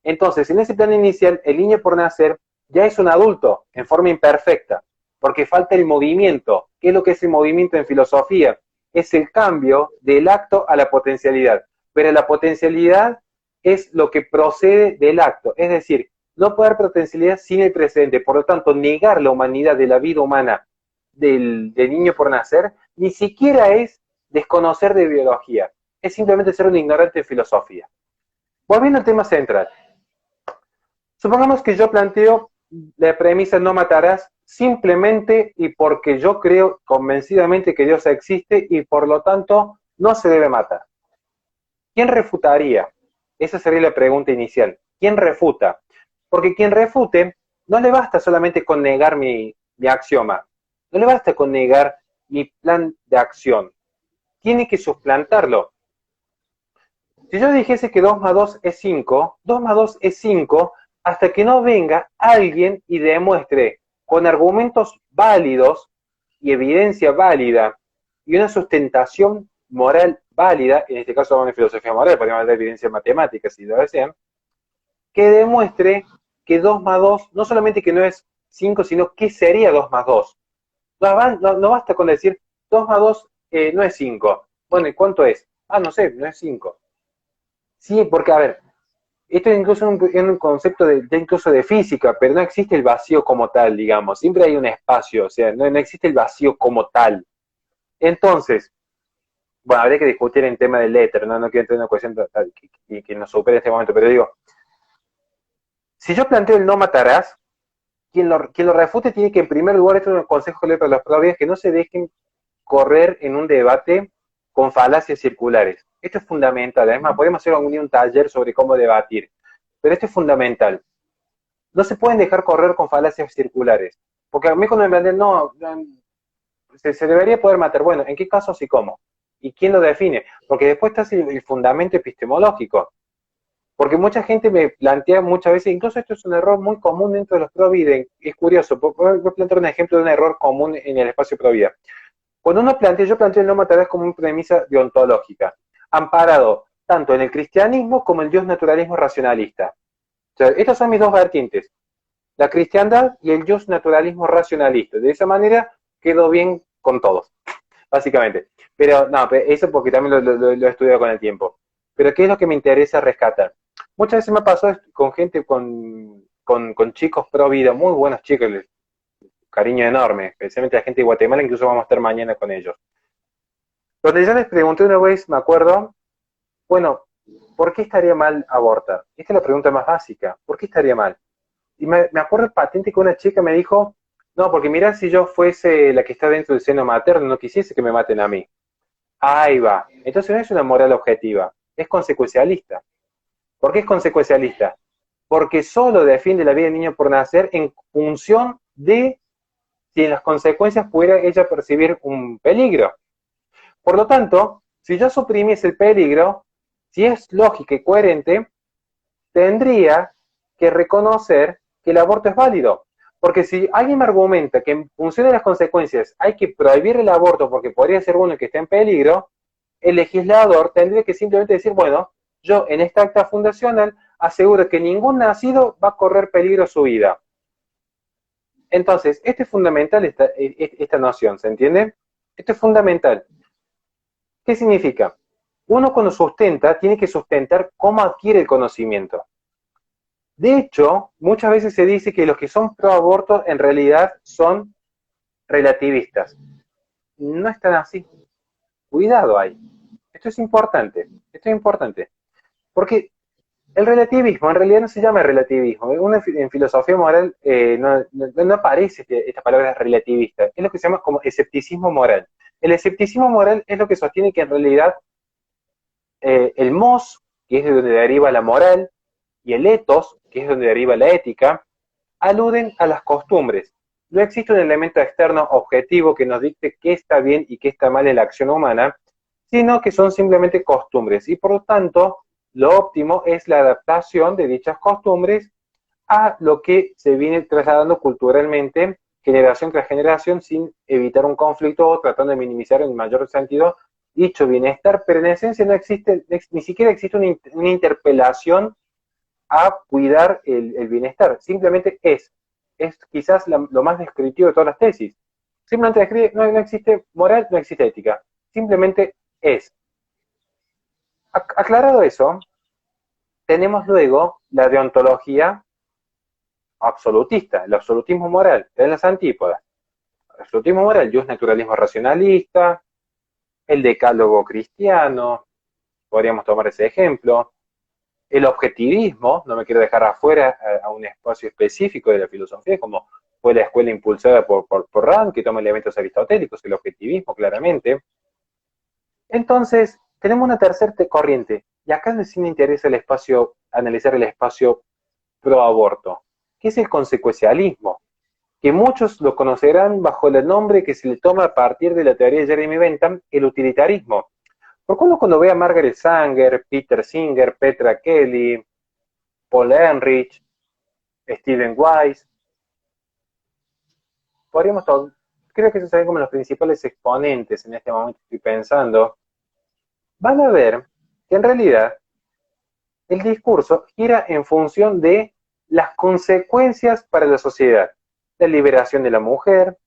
Entonces, en ese plan inicial, el niño por nacer ya es un adulto en forma imperfecta, porque falta el movimiento. ¿Qué es lo que es el movimiento en filosofía? Es el cambio del acto a la potencialidad. Pero la potencialidad es lo que procede del acto. Es decir, no puede haber potencialidad sin el presente. Por lo tanto, negar la humanidad de la vida humana del niño por nacer ni siquiera es desconocer de biología. Es simplemente ser un ignorante de filosofía. Volviendo al tema central. Supongamos que yo planteo la premisa no matarás simplemente y porque yo creo convencidamente que Dios existe y por lo tanto no se debe matar. ¿Quién refutaría? Esa sería la pregunta inicial. ¿Quién refuta? Porque quien refute no le basta solamente con negar mi axioma, no le basta con negar mi plan de acción, tiene que suplantarlo. Si yo dijese que 2 más 2 es 5, 2 más 2 es 5 hasta que no venga alguien y demuestre con argumentos válidos y evidencia válida y una sustentación moral válida, en este caso vamos a filosofía moral, podríamos hablar de evidencia matemática si lo desean, que demuestre que 2 más 2 no solamente que no es 5, sino que sería 2 más 2. No basta con decir 2 más 2 no es 5. Bueno, ¿y cuánto es? Ah, no sé, no es 5. Sí, porque a ver, esto es incluso un concepto ya incluso de física, pero no existe el vacío como tal, digamos. Siempre hay un espacio, o sea, no existe el vacío como tal. Entonces, bueno, habría que discutir en tema del éter, no quiero entrar en una cuestión que nos supere este momento, pero digo, si yo planteo el no matarás, quien lo refute tiene que en primer lugar, esto es un consejo que le doy para los probables, que no se dejen correr en un debate con falacias circulares. Esto es fundamental. Además, podemos hacer un taller sobre cómo debatir. Pero esto es fundamental. No se pueden dejar correr con falacias circulares. Porque a mí cuando me plantean, no, se debería poder matar. Bueno, ¿en qué casos y cómo? ¿Y quién lo define? Porque después está el fundamento epistemológico. Porque mucha gente me plantea muchas veces, incluso esto es un error muy común dentro de los Provida, es curioso, voy a plantear un ejemplo de un error común en el espacio Provida. Cuando uno plantea, yo planteo el no matarás como una premisa deontológica, amparado tanto en el cristianismo como en el Dios naturalismo racionalista. O sea, estas son mis dos vertientes, la cristiandad y el Dios naturalismo racionalista. De esa manera quedo bien con todos, básicamente. Pero no, eso porque también lo he estudiado con el tiempo. Pero ¿qué es lo que me interesa rescatar? Muchas veces me ha pasado con gente, con chicos pro vida, muy buenos chicos, cariño enorme, especialmente la gente de Guatemala, incluso vamos a estar mañana con ellos. Donde yo les pregunté una vez, me acuerdo, bueno, ¿por qué estaría mal abortar? Esta es la pregunta más básica, ¿por qué estaría mal? Y me acuerdo patente que una chica me dijo, no, porque mira, si yo fuese la que está dentro del seno materno, no quisiese que me maten a mí. Ahí va. Entonces no es una moral objetiva, es consecuencialista. ¿Por qué es consecuencialista? Porque solo defiende la vida del niño por nacer en función de si en las consecuencias pudiera ella percibir un peligro. Por lo tanto, si yo suprimiese el peligro, si es lógica y coherente, tendría que reconocer que el aborto es válido. Porque si alguien me argumenta que en función de las consecuencias hay que prohibir el aborto porque podría ser uno que esté en peligro, el legislador tendría que simplemente decir, bueno, yo en esta acta fundacional aseguro que ningún nacido va a correr peligro su vida. Entonces, esto es fundamental, esta noción, ¿se entiende? Esto es fundamental. ¿Qué significa? Uno cuando sustenta, tiene que sustentar cómo adquiere el conocimiento. De hecho, muchas veces se dice que los que son pro aborto en realidad son relativistas. No están así. Cuidado ahí. Esto es importante. Esto es importante. Porque el relativismo en realidad no se llama relativismo. En filosofía moral no aparece esta palabra relativista. Es lo que se llama como escepticismo moral. El escepticismo moral es lo que sostiene que en realidad el mos, que es de donde deriva la moral, y el ethos, que es donde deriva la ética, aluden a las costumbres. No existe un elemento externo objetivo que nos dicte qué está bien y qué está mal en la acción humana, sino que son simplemente costumbres. Y por lo tanto, lo óptimo es la adaptación de dichas costumbres a lo que se viene trasladando culturalmente, generación tras generación, sin evitar un conflicto o tratando de minimizar en el mayor sentido dicho bienestar, pero en esencia no existe, ni siquiera existe una interpelación a cuidar el bienestar, simplemente es quizás lo más descriptivo de todas las tesis. Simplemente describe, no existe moral, no existe ética, simplemente es. Aclarado eso, tenemos luego la deontología absolutista, el absolutismo moral, en las antípodas. El absolutismo moral, Dios naturalismo racionalista, el decálogo cristiano, podríamos tomar ese ejemplo. El objetivismo, no me quiero dejar afuera a un espacio específico de la filosofía, como fue la escuela impulsada por Rand, que toma elementos aristotélicos, el objetivismo claramente. Entonces, tenemos una tercera corriente, y acá sí me interesa el espacio, analizar el espacio pro aborto, que es el consecuencialismo, que muchos lo conocerán bajo el nombre que se le toma a partir de la teoría de Jeremy Bentham, el utilitarismo. Porque uno cuando ve a Margaret Sanger, Peter Singer, Petra Kelly, Paul Ehrlich, Stephen Wise, podríamos creo que esos serían como los principales exponentes en este momento que estoy pensando, van a ver que en realidad el discurso gira en función de las consecuencias para la sociedad, la liberación de la mujer,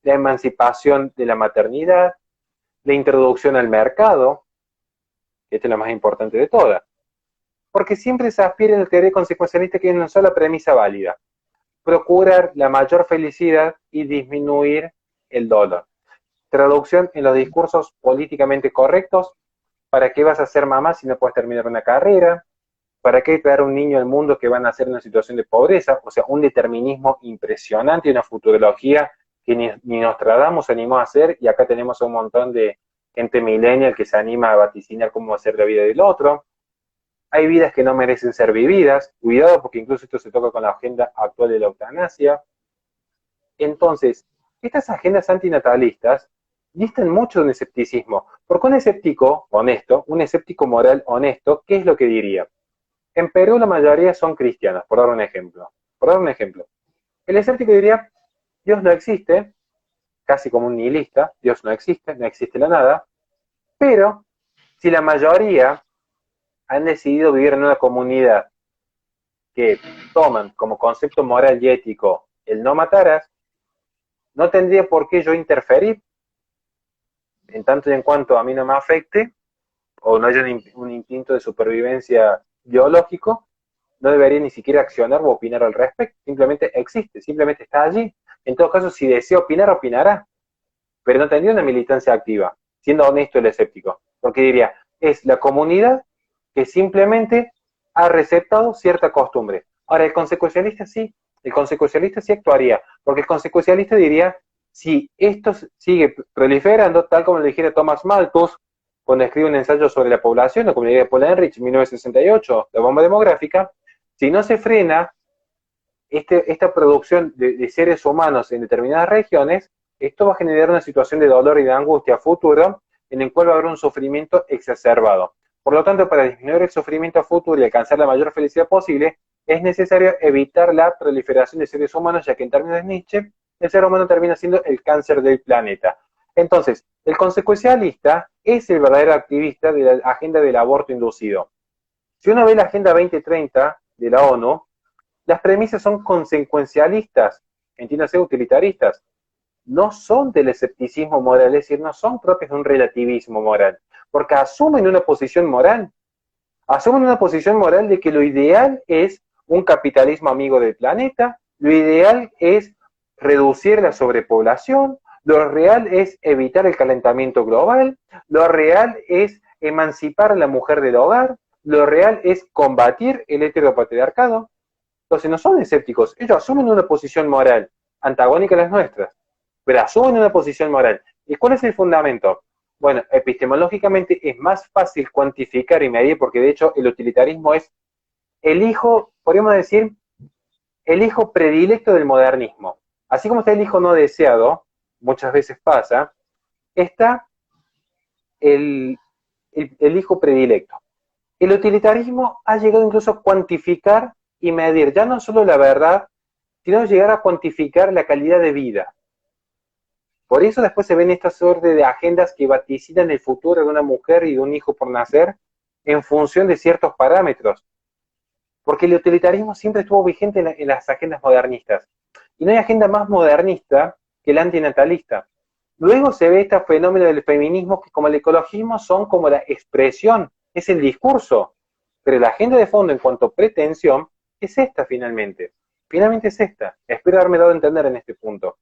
la emancipación de la maternidad, la introducción al mercado, que esta es la más importante de todas, porque siempre se aspira en la teoría consecuencialista que hay una sola premisa válida: procurar la mayor felicidad y disminuir el dolor. Traducción en los discursos políticamente correctos: ¿para qué vas a ser mamá si no puedes terminar una carrera? ¿Para qué traer un niño al mundo que van a nacer en una situación de pobreza? O sea, un determinismo impresionante y una futurología que ni Nostradamus se animó a hacer, y acá tenemos un montón de gente millennial que se anima a vaticinar cómo va a ser la vida del otro. Hay vidas que no merecen ser vividas, cuidado porque incluso esto se toca con la agenda actual de la eutanasia. Entonces, estas agendas antinatalistas distan mucho de un escepticismo. Porque un escéptico honesto, un escéptico moral honesto, ¿qué es lo que diría? En Perú la mayoría son cristianos, por dar un ejemplo. Por dar un ejemplo. El escéptico diría, Dios no existe, casi como un nihilista, Dios no existe, no existe la nada, pero si la mayoría han decidido vivir en una comunidad que toman como concepto moral y ético el no matarás, no tendría por qué yo interferir en tanto y en cuanto a mí no me afecte o no haya un instinto de supervivencia biológico, no debería ni siquiera accionar o opinar al respecto. Simplemente existe, simplemente está allí. En todo caso, si desea opinar, opinará, pero no tendría una militancia activa, siendo honesto el escéptico, porque diría, es la comunidad que simplemente ha receptado cierta costumbre. Ahora, el consecuencialista sí actuaría, porque el consecuencialista diría, si esto sigue proliferando, tal como le dijera Thomas Malthus, cuando escribe un ensayo sobre la población, o como le diría Paul Ehrlich en 1968, la bomba demográfica, si no se frena esta producción de seres humanos en determinadas regiones, esto va a generar una situación de dolor y de angustia futuro en el cual va a haber un sufrimiento exacerbado. Por lo tanto, para disminuir el sufrimiento futuro y alcanzar la mayor felicidad posible, es necesario evitar la proliferación de seres humanos, ya que en términos de Nietzsche, el ser humano termina siendo el cáncer del planeta. Entonces, el consecuencialista es el verdadero activista de la agenda del aborto inducido. Si uno ve la Agenda 2030 de la ONU, las premisas son consecuencialistas, entiéndase utilitaristas, no son del escepticismo moral, es decir, no son propias de un relativismo moral, porque asumen una posición moral de que lo ideal es un capitalismo amigo del planeta, lo ideal es reducir la sobrepoblación, lo real es evitar el calentamiento global, lo real es emancipar a la mujer del hogar, lo real es combatir el heteropatriarcado. Entonces no son escépticos, ellos asumen una posición moral antagónica a las nuestras, pero asumen una posición moral. ¿Y cuál es el fundamento? Bueno, epistemológicamente es más fácil cuantificar y medir, porque de hecho el utilitarismo es el hijo, podríamos decir, el hijo predilecto del modernismo. Así como está el hijo no deseado, muchas veces pasa, está el hijo predilecto. El utilitarismo ha llegado incluso a cuantificar y medir ya no solo la verdad, sino llegar a cuantificar la calidad de vida. Por eso después se ven esta suerte de agendas que vaticinan el futuro de una mujer y de un hijo por nacer en función de ciertos parámetros. Porque el utilitarismo siempre estuvo vigente en las agendas modernistas. Y no hay agenda más modernista que el antinatalista. Luego se ve este fenómeno del feminismo que como el ecologismo son como la expresión, es el discurso. Pero la agenda de fondo en cuanto a pretensión es esta finalmente. Finalmente es esta. Espero haberme dado a entender en este punto.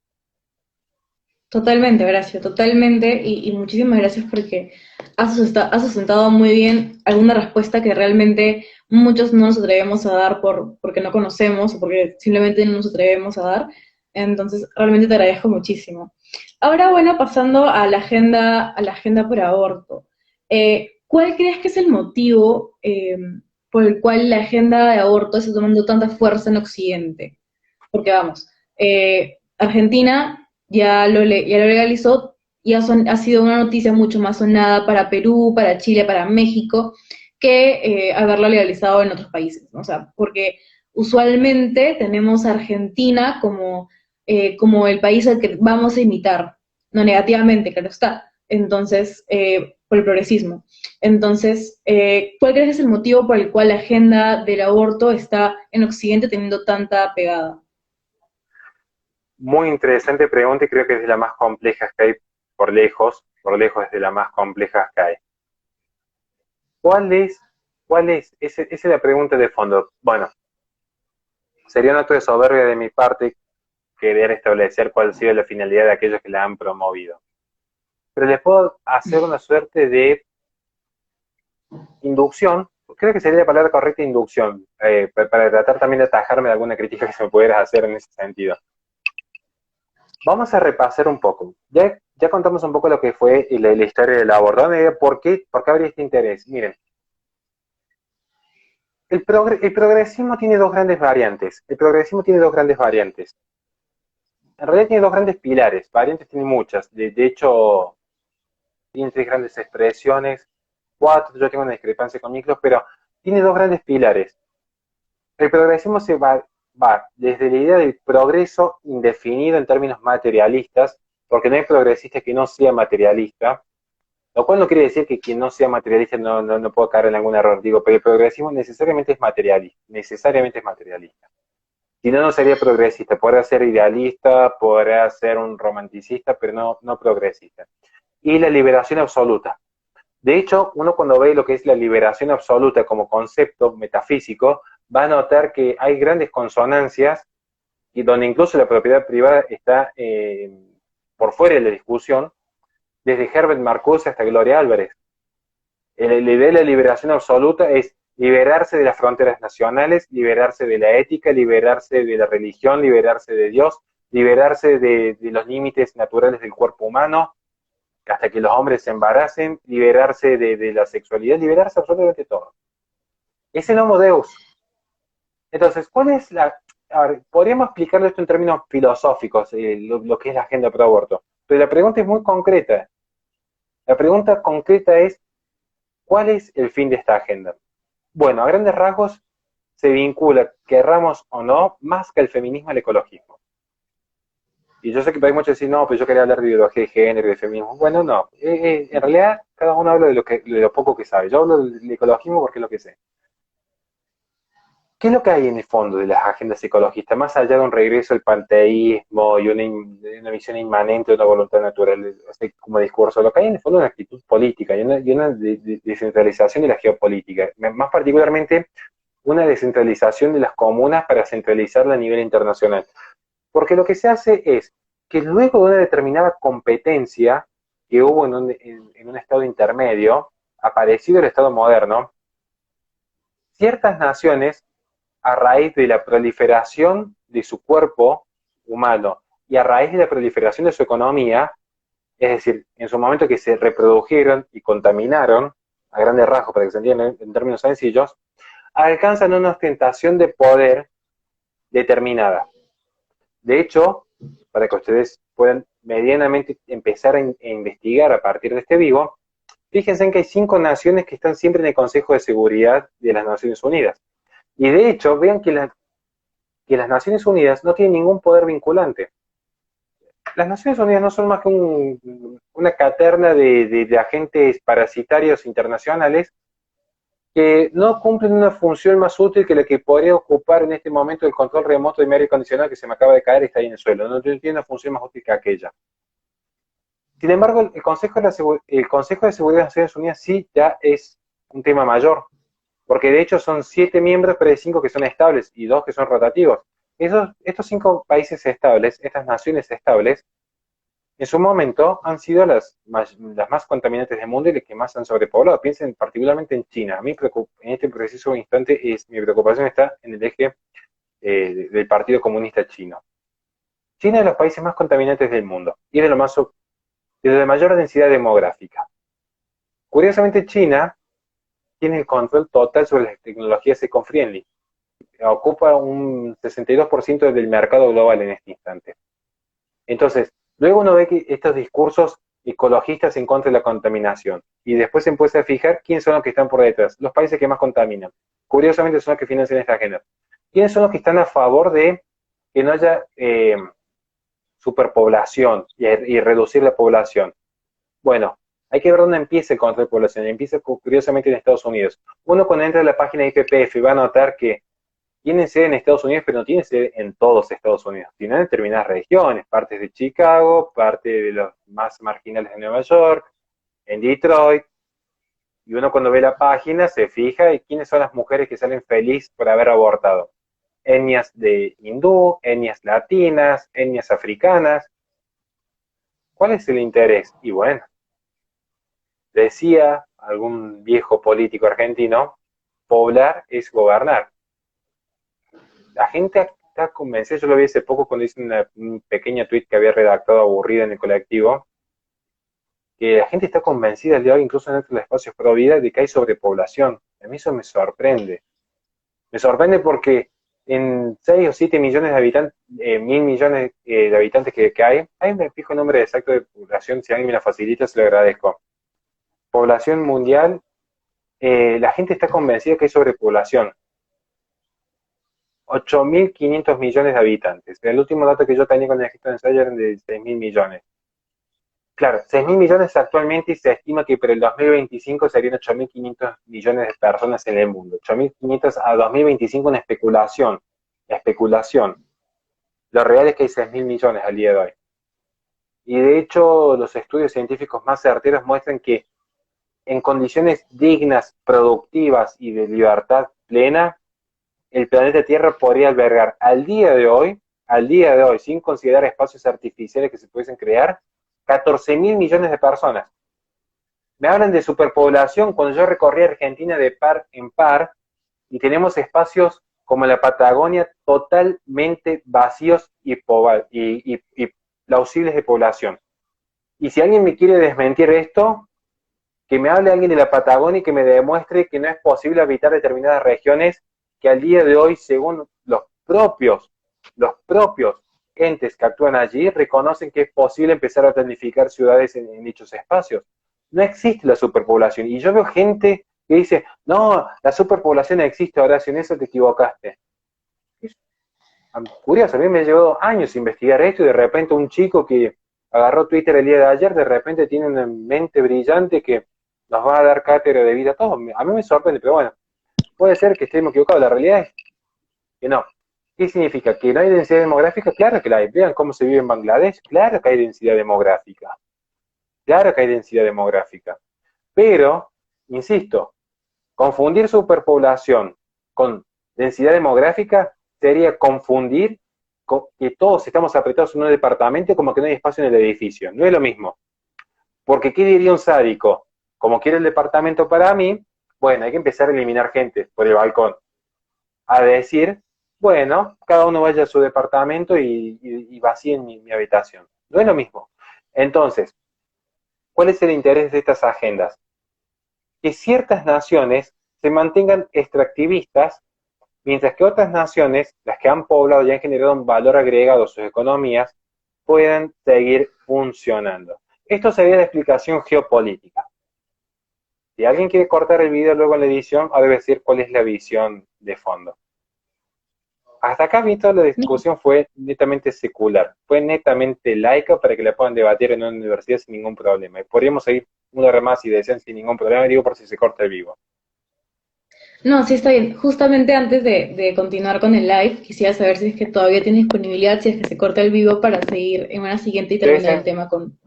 Totalmente, Horacio, totalmente, y muchísimas gracias porque has sustentado muy bien alguna respuesta que realmente muchos no nos atrevemos a dar porque no conocemos o porque simplemente no nos atrevemos a dar. Entonces, realmente te agradezco muchísimo. Ahora, bueno, pasando a la agenda por aborto. ¿Cuál crees que es el motivo por el cual la agenda de aborto está tomando tanta fuerza en Occidente? Porque vamos, Argentina ya lo legalizó, ha sido una noticia mucho más sonada para Perú, para Chile, para México, que haberlo legalizado en otros países, ¿no? O sea, porque usualmente tenemos a Argentina como el país al que vamos a imitar, no negativamente, claro está, entonces, por el progresismo. Entonces, ¿cuál crees que es el motivo por el cual la agenda del aborto está en Occidente teniendo tanta pegada? Muy interesante pregunta y creo que es de las más complejas que hay por lejos es de las más complejas que hay. ¿Cuál es, esa es la pregunta de fondo. Bueno, sería un acto de soberbia de mi parte querer establecer cuál ha sido la finalidad de aquellos que la han promovido. Pero les puedo hacer una suerte de inducción, creo que sería la palabra correcta inducción, para tratar también de atajarme de alguna crítica que se me pudiera hacer en ese sentido. Vamos a repasar un poco. Ya contamos un poco lo que fue la historia del aborto. ¿Por qué habría este interés? Miren, el progresismo tiene dos grandes variantes. El progresismo tiene dos grandes variantes. En realidad tiene dos grandes pilares. Variantes tiene muchas. De hecho, tiene tres grandes expresiones, cuatro, yo tengo una discrepancia con Miklos, pero tiene dos grandes pilares. El progresismo va desde la idea del progreso indefinido en términos materialistas, porque no hay progresista que no sea materialista, lo cual no quiere decir que quien no sea materialista no pueda caer en algún error, digo, pero el progresismo necesariamente es materialista, necesariamente es materialista. Si no, no sería progresista, podrá ser idealista, podrá ser un romanticista, pero no progresista. Y la liberación absoluta. De hecho, uno cuando ve lo que es la liberación absoluta como concepto metafísico, va a notar que hay grandes consonancias y donde incluso la propiedad privada está por fuera de la discusión, desde Herbert Marcuse hasta Gloria Álvarez. La idea de la liberación absoluta es liberarse de las fronteras nacionales, liberarse de la ética, liberarse de la religión, liberarse de Dios, liberarse de los límites naturales del cuerpo humano, hasta que los hombres se embaracen, liberarse de la sexualidad, liberarse absolutamente todo. Es el Homo Deus. Entonces, ¿cuál es la...? A ver, podríamos explicarlo esto en términos filosóficos, lo que es la agenda pro aborto, pero la pregunta es muy concreta. La pregunta concreta es, ¿cuál es el fin de esta agenda? Bueno, a grandes rasgos se vincula, querramos o no, más que el feminismo al ecologismo. Y yo sé que hay muchos que decir, no, pero yo quería hablar de ideología de género y de feminismo. Bueno, no. En realidad, cada uno habla de lo poco que sabe. Yo hablo del ecologismo porque es lo que sé. ¿Qué es lo que hay en el fondo de las agendas ecologistas? Más allá de un regreso al panteísmo y una visión inmanente de una voluntad natural, así como discurso, lo que hay en el fondo es una actitud política y una descentralización de la geopolítica. Más particularmente, una descentralización de las comunas para centralizarla a nivel internacional. Porque lo que se hace es que luego de una determinada competencia que hubo en un estado intermedio, aparecido el estado moderno, ciertas naciones, a raíz de la proliferación de su cuerpo humano y a raíz de la proliferación de su economía, es decir, en su momento que se reprodujeron y contaminaron, a grandes rasgos para que se entiendan en términos sencillos, alcanzan una ostentación de poder determinada. De hecho, para que ustedes puedan medianamente empezar a investigar a partir de este vivo, fíjense en que hay 5 naciones que están siempre en el Consejo de Seguridad de las Naciones Unidas. Y de hecho, vean que las Naciones Unidas no tienen ningún poder vinculante. Las Naciones Unidas no son más que una caterna de agentes parasitarios internacionales que no cumplen una función más útil que la que podría ocupar en este momento el control remoto de mi aire acondicionado que se me acaba de caer y está ahí en el suelo. No tiene una función más útil que aquella. Sin embargo, el Consejo de Seguridad de las Naciones Unidas sí ya es un tema mayor, porque de hecho son 7 miembros, pero hay 5 que son estables y 2 que son rotativos. Estos 5 países estables, estas naciones estables, en su momento han sido las más contaminantes del mundo y las que más han sobrepoblado. Piensen particularmente en China. A mí en este preciso instante mi preocupación está en el eje del Partido Comunista Chino. China es de los países más contaminantes del mundo y es de la mayor densidad demográfica. Curiosamente, China tiene el control total sobre las tecnologías eco-friendly. Ocupa un 62% del mercado global en este instante. Entonces, luego uno ve que estos discursos ecologistas en contra de la contaminación, y después se empieza a fijar quiénes son los que están por detrás, los países que más contaminan. Curiosamente son los que financian esta agenda. ¿Quiénes son los que están a favor de que no haya superpoblación y reducir la población? Bueno, hay que ver dónde empieza el control de población. Empieza curiosamente en Estados Unidos. Uno cuando entra a la página de IPPF va a notar que tienen sede en Estados Unidos, pero no tienen sede en todos Estados Unidos, sino en determinadas regiones, partes de Chicago, parte de los más marginales de Nueva York, en Detroit. Y uno cuando ve la página se fija en quiénes son las mujeres que salen felices por haber abortado. Etnias de hindú, etnias latinas, etnias africanas. ¿Cuál es el interés? Y bueno, decía algún viejo político argentino, poblar es gobernar. La gente está convencida, yo lo vi hace poco cuando hice un pequeño tweet que había redactado aburrido en el colectivo, que la gente está convencida al día de hoy, incluso dentro de los espacios pro vida, de que hay sobrepoblación. A mí eso me sorprende. Me sorprende porque en 6 o 7 millones de habitantes, 1.000 millones de habitantes que hay me fijo el número exacto de población, si alguien me la facilita se lo agradezco. población mundial, la gente está convencida que hay sobrepoblación. 8.500 millones de habitantes. El último dato que yo tenía con el registro de ensayo eran de 6.000 millones. Claro, 6.000 millones actualmente y se estima que para el 2025 serían 8.500 millones de personas en el mundo. 8.500 a 2025 una especulación. Especulación. Lo real es que hay 6.000 millones al día de hoy. Y de hecho, los estudios científicos más certeros muestran que en condiciones dignas, productivas y de libertad plena, el planeta Tierra podría albergar al día de hoy, sin considerar espacios artificiales que se pudiesen crear, 14.000 millones de personas. Me hablan de superpoblación cuando yo recorrí Argentina de par en par y tenemos espacios como la Patagonia totalmente vacíos y plausibles de población. Y si alguien me quiere desmentir esto, que me hable alguien de la Patagonia y que me demuestre que no es posible habitar determinadas regiones que al día de hoy, según los propios entes que actúan allí, reconocen que es posible empezar a planificar ciudades en dichos espacios. No existe la superpoblación. Y yo veo gente que dice, no, la superpoblación existe, Horacio, en eso te equivocaste. Es curioso, a mí me ha llevado años investigar esto y de repente un chico que agarró Twitter el día de ayer, de repente tiene una mente brillante que nos va a dar cátedra de vida a todos. A mí me sorprende, pero bueno, puede ser que estemos equivocados. La realidad es que no. ¿Qué significa? ¿Que no hay densidad demográfica? Claro que la hay. Vean cómo se vive en Bangladesh. Claro que hay densidad demográfica. Claro que hay densidad demográfica. Pero, insisto, confundir superpoblación con densidad demográfica sería confundir que todos estamos apretados en un departamento como que no hay espacio en el edificio. No es lo mismo. Porque, ¿qué diría un sádico? Como quiere el departamento para mí, bueno, hay que empezar a eliminar gente por el balcón. A decir, bueno, cada uno vaya a su departamento y vacíen mi habitación. No es lo mismo. Entonces, ¿cuál es el interés de estas agendas? Que ciertas naciones se mantengan extractivistas, mientras que otras naciones, las que han poblado y han generado un valor agregado a sus economías, puedan seguir funcionando. Esto sería la explicación geopolítica. Si alguien quiere cortar el video luego en la edición, ha de decir cuál es la visión de fondo. Hasta acá toda la discusión fue netamente secular, fue netamente laica para que la puedan debatir en una universidad sin ningún problema. Y podríamos seguir una hora más si desean sin ningún problema, digo por si se corta el vivo. No, sí está bien. Justamente antes de continuar con el live, quisiera saber si es que todavía tiene disponibilidad, si es que se corta el vivo para seguir en una siguiente y terminar el tema con...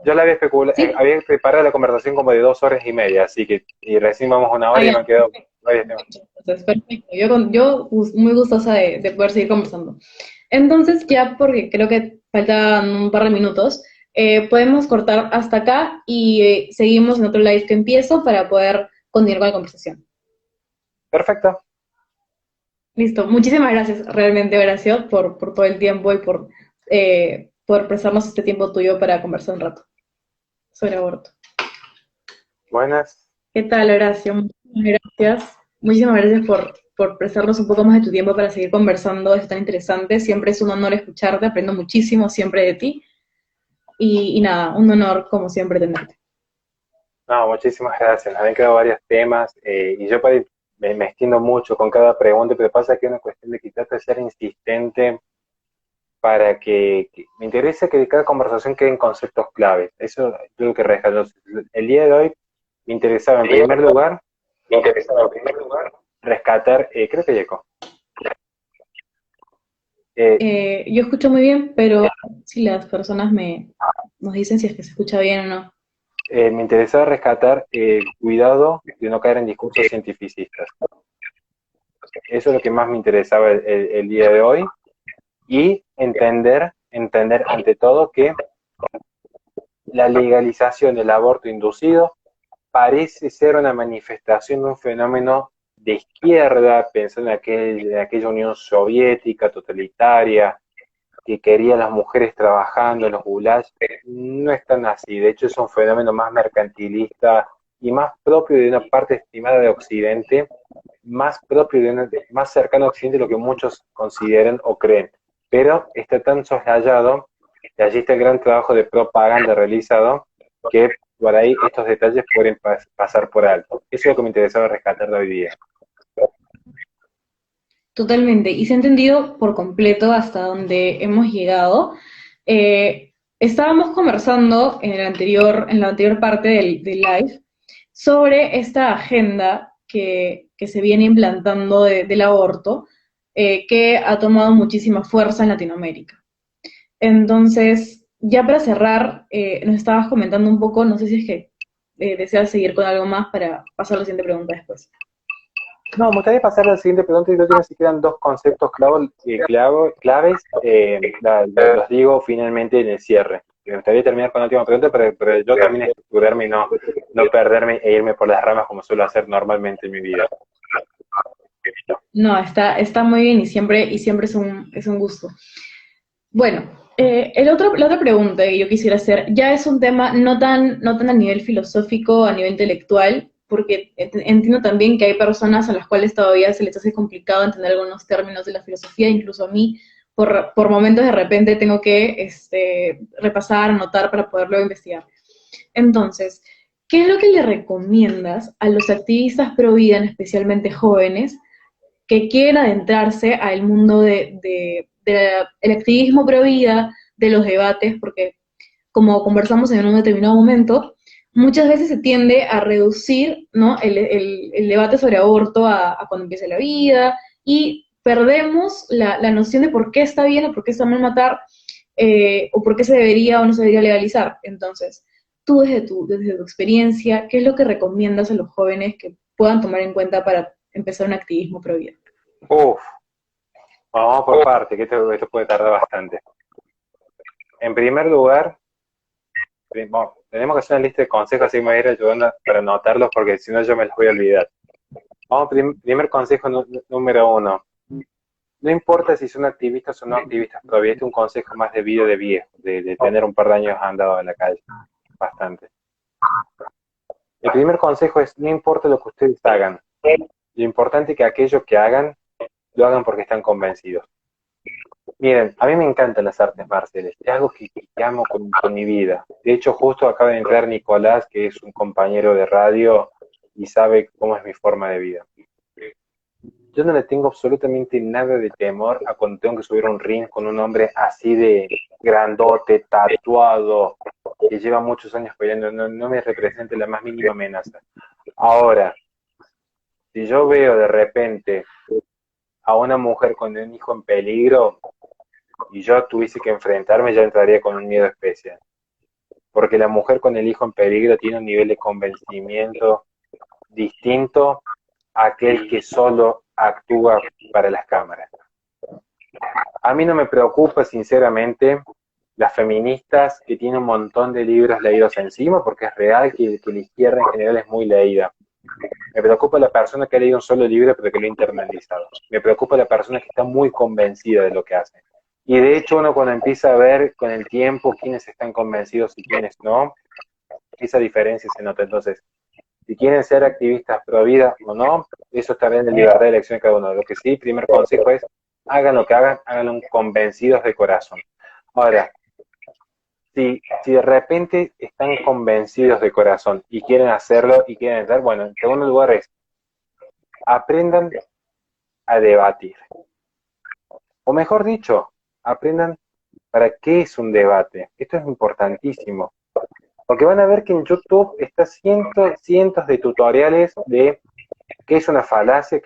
Yo la había ¿Sí? había preparado la conversación como de 2 horas y media, así que y recién vamos a una hora y me han quedado varios temas. Entonces, perfecto. Yo muy gustosa de poder seguir conversando. Entonces, ya porque creo que faltan un par de minutos, podemos cortar hasta acá y seguimos en otro live que empiezo para poder continuar con la conversación. Perfecto. Listo. Muchísimas gracias, realmente, Horacio, por todo el tiempo y por prestarnos este tiempo tuyo para conversar un rato sobre aborto. Buenas. ¿Qué tal, Horacio? Muchísimas gracias. Muchísimas gracias por prestarnos un poco más de tu tiempo para seguir conversando. Es tan interesante. Siempre es un honor escucharte. Aprendo muchísimo siempre de ti. Y nada, un honor, como siempre, tenerte. No, muchísimas gracias. Me han quedado varios temas y yo me extiendo mucho con cada pregunta, pero pasa que es una cuestión de quizás de ser insistente para que me interesa que de cada conversación queden conceptos claves. Eso es lo que rescato. El día de hoy me interesaba en primer lugar rescatar, creo que llegó. Yo escucho muy bien, pero si las personas nos dicen si es que se escucha bien o no. Me interesaba rescatar cuidado de no caer en discursos cientificistas. Eso es lo que más me interesaba el día de hoy. Y entender ante todo que la legalización del aborto inducido parece ser una manifestación de un fenómeno de izquierda, pensando en aquella Unión Soviética totalitaria, que quería a las mujeres trabajando en los gulags. No es tan así, de hecho es un fenómeno más mercantilista y más propio de una parte estimada de Occidente, más propio más cercano a Occidente de lo que muchos consideran o creen, pero está tan soslayado, y allí está el gran trabajo de propaganda realizado, que por ahí estos detalles pueden pasar por alto. Eso es lo que me interesaba rescatar de hoy día. Totalmente, y se ha entendido por completo hasta donde hemos llegado. Estábamos conversando en la anterior parte del live sobre esta agenda que se viene implantando del aborto, que ha tomado muchísima fuerza en Latinoamérica. Entonces, ya para cerrar, nos estabas comentando un poco, no sé si es que deseas seguir con algo más para pasar a la siguiente pregunta después. No, me gustaría pasar a la siguiente pregunta y creo que me quedan dos conceptos claves, los digo finalmente en el cierre. Me gustaría terminar con la última pregunta, pero yo también estructurarme y no perderme e irme por las ramas como suelo hacer normalmente en mi vida. No, está muy bien y siempre es un gusto. Bueno, la otra pregunta que yo quisiera hacer ya es un tema no tan a nivel filosófico, a nivel intelectual, porque entiendo también que hay personas a las cuales todavía se les hace complicado entender algunos términos de la filosofía, incluso a mí, por momentos de repente tengo que repasar, anotar para poderlo investigar. Entonces, ¿qué es lo que le recomiendas a los activistas pro vida, especialmente jóvenes, que quieren adentrarse al mundo el activismo pro vida, de los debates, porque como conversamos en un determinado momento, muchas veces se tiende a reducir, ¿no?, el debate sobre aborto a cuando empieza la vida, y perdemos la noción de por qué está bien o por qué está mal matar, o por qué se debería o no se debería legalizar. Entonces, tú desde tu experiencia, ¿qué es lo que recomiendas a los jóvenes que puedan tomar en cuenta para empezar un activismo pro vida? Uf, vamos por parte, que esto puede tardar bastante. En primer lugar, bueno, tenemos que hacer una lista de consejos, así me voy a ir ayudando para anotarlos, porque si no yo me los voy a olvidar. Vamos, primer consejo número 1. No importa si son activistas o no activistas, todavía este es un consejo más de vida de viejo, de tener un par de años andado en la calle, bastante. El primer consejo es, no importa lo que ustedes hagan, lo importante es que aquello que hagan, lo hagan porque están convencidos. Miren, a mí me encantan las artes marciales, es algo que amo con mi vida. De hecho, justo acaba de entrar Nicolás, que es un compañero de radio y sabe cómo es mi forma de vida. Yo no le tengo absolutamente nada de temor a cuando tengo que subir a un ring con un hombre así de grandote, tatuado, que lleva muchos años peleando, no me represente la más mínima amenaza. Ahora, si yo veo de repente a una mujer con un hijo en peligro y yo tuviese que enfrentarme, ya entraría con un miedo especial. Porque la mujer con el hijo en peligro tiene un nivel de convencimiento distinto a aquel que solo actúa para las cámaras. A mí no me preocupa, sinceramente, las feministas que tienen un montón de libros leídos encima, porque es real que la izquierda en general es muy leída. Me preocupa la persona que ha leído un solo libro pero que lo ha internalizado. Me preocupa la persona que está muy convencida de lo que hace. Y de hecho uno cuando empieza a ver con el tiempo quiénes están convencidos y quiénes no, esa diferencia se nota. Entonces, si quieren ser activistas pro vida o no, eso está bien de libertad de elección de cada uno. Lo que sí, primer consejo es, hagan lo que hagan, háganlo convencidos de corazón. Ahora, si de repente están convencidos de corazón y quieren hacerlo y quieren entrar, bueno, en segundo lugar es, aprendan a debatir. O mejor dicho, aprendan para qué es un debate. Esto es importantísimo. Porque van a ver que en YouTube está cientos de tutoriales de qué es una falacia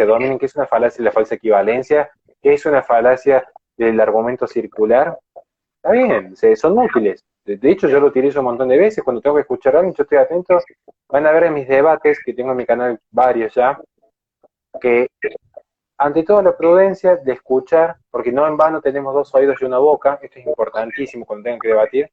dominant, qué es una falacia de la falsa equivalencia, qué es una falacia del argumento circular. Está bien, son útiles. De hecho, yo lo utilizo un montón de veces. Cuando tengo que escuchar a alguien, yo estoy atento. Van a ver en mis debates, que tengo en mi canal varios ya, que ante todo la prudencia de escuchar, porque no en vano tenemos dos oídos y una boca, esto es importantísimo cuando tengan que debatir,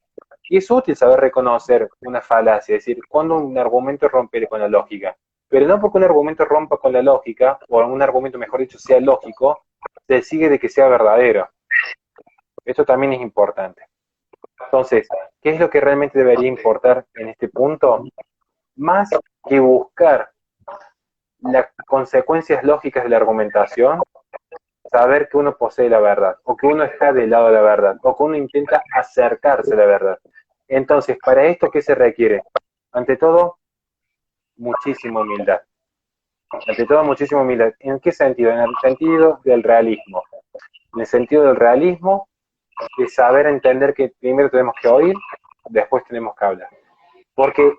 y es útil saber reconocer una falacia, es decir, cuando un argumento rompe con la lógica, pero no porque un argumento rompa con la lógica, o un argumento, mejor dicho, sea lógico, se sigue de que sea verdadero. Esto también es importante. Entonces, ¿qué es lo que realmente debería importar en este punto? Más que buscar las consecuencias lógicas de la argumentación, saber que uno posee la verdad, o que uno está del lado de la verdad, o que uno intenta acercarse a la verdad. Entonces, para esto, ¿qué se requiere? Ante todo, muchísima humildad. Ante todo, muchísima humildad. ¿En qué sentido? En el sentido del realismo. En el sentido del realismo, de saber entender que primero tenemos que oír, después tenemos que hablar. Porque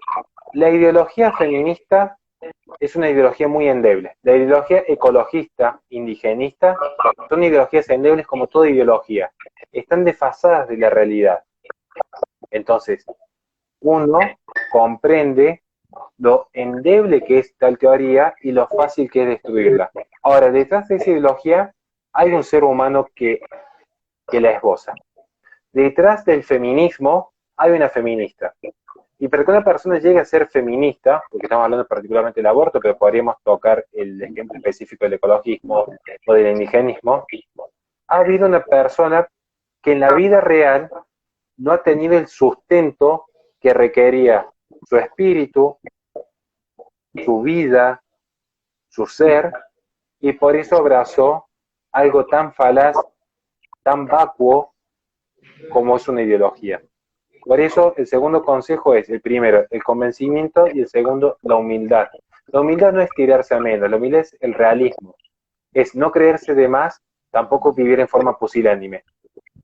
la ideología feminista es una ideología muy endeble. La ideología ecologista, indigenista, son ideologías endebles como toda ideología. Están desfasadas de la realidad. Entonces, uno comprende lo endeble que es tal teoría y lo fácil que es destruirla. Ahora, detrás de esa ideología hay un ser humano que la esboza. Detrás del feminismo hay una feminista. Y para que una persona llegue a ser feminista, porque estamos hablando particularmente del aborto, pero podríamos tocar el ejemplo específico del ecologismo o del indigenismo, ha habido una persona que en la vida real no ha tenido el sustento que requería su espíritu, su vida, su ser, y por eso abrazó algo tan falaz, tan vacuo como es una ideología. Por eso el segundo consejo es, el primero, el convencimiento, y el segundo, la humildad. La humildad no es tirarse a menos, la humildad es el realismo, es no creerse de más, tampoco vivir en forma pusilánime.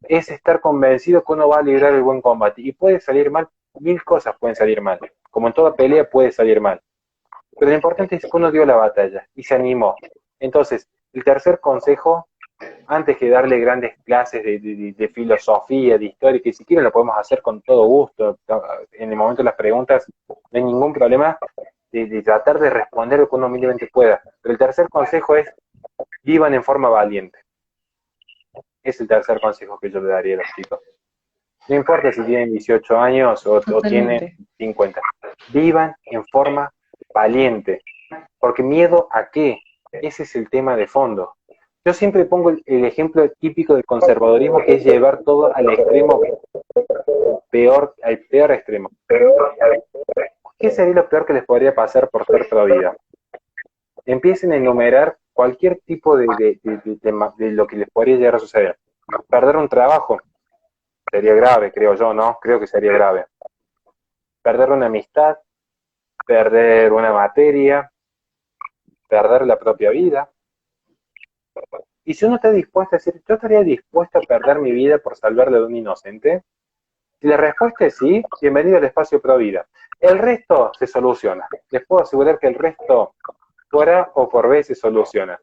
Es estar convencido que uno va a librar el buen combate, y puede salir mal, mil cosas pueden salir mal, como en toda pelea puede salir mal. Pero lo importante es que uno dio la batalla y se animó. Entonces, el tercer consejo, antes que darle grandes clases de filosofía, de historia, que si quieren lo podemos hacer con todo gusto, en el momento de las preguntas no hay ningún problema, de tratar de responder lo que uno humildemente pueda. Pero el tercer consejo es, vivan en forma valiente. Es el tercer consejo que yo le daría a los chicos. No importa si tienen 18 años o tienen Totalmente. 50. Vivan en forma valiente. Porque miedo a qué? Ese es el tema de fondo. Yo siempre pongo el ejemplo típico del conservadurismo, que es llevar todo al extremo peor, al peor extremo. ¿Qué sería lo peor que les podría pasar por ser pro vida? Empiecen a enumerar cualquier tipo de lo que les podría llegar a suceder. Perder un trabajo sería grave, creo yo, ¿no? Creo que sería grave. Perder una amistad, perder una materia, perder la propia vida. Y si uno está dispuesto a decir, yo estaría dispuesto a perder mi vida por salvarle de un inocente, si la respuesta es sí, bienvenido al espacio pro vida. El resto se soluciona. Les puedo asegurar que el resto, por A o por B, se soluciona.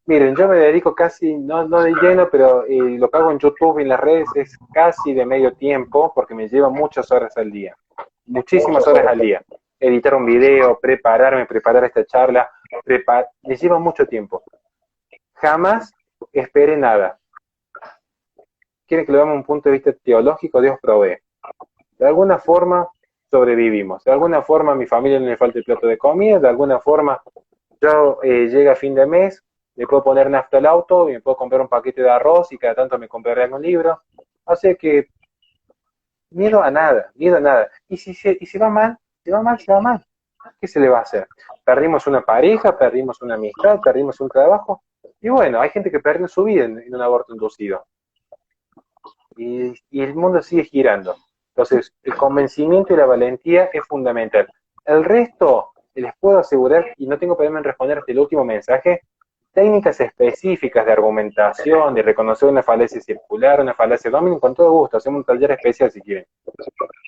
Miren, yo me dedico casi, no de lleno, pero lo que hago en YouTube y en las redes es casi de medio tiempo, porque me lleva muchas horas al día. Muchísimas horas al día. Editar un video, preparar esta charla, me lleva mucho tiempo. Jamás espere nada. Quiere que lo veamos desde un punto de vista teológico, Dios provee. De alguna forma sobrevivimos, de alguna forma a mi familia no le falta el plato de comida, de alguna forma yo llega a fin de mes, le puedo poner nafta al auto y me puedo comprar un paquete de arroz y cada tanto me compraré algún libro. Así que miedo a nada, miedo a nada. Y si va mal, si va mal, se va mal. ¿Qué se le va a hacer? Perdimos una pareja, perdimos una amistad, perdimos un trabajo. Y bueno, hay gente que pierde su vida en un aborto inducido. Y el mundo sigue girando. Entonces, el convencimiento y la valentía es fundamental. El resto, les puedo asegurar, y no tengo problema en responder hasta el último mensaje, técnicas específicas de argumentación, de reconocer una falacia circular, una falacia dominic, con todo gusto, hacemos un taller especial si quieren.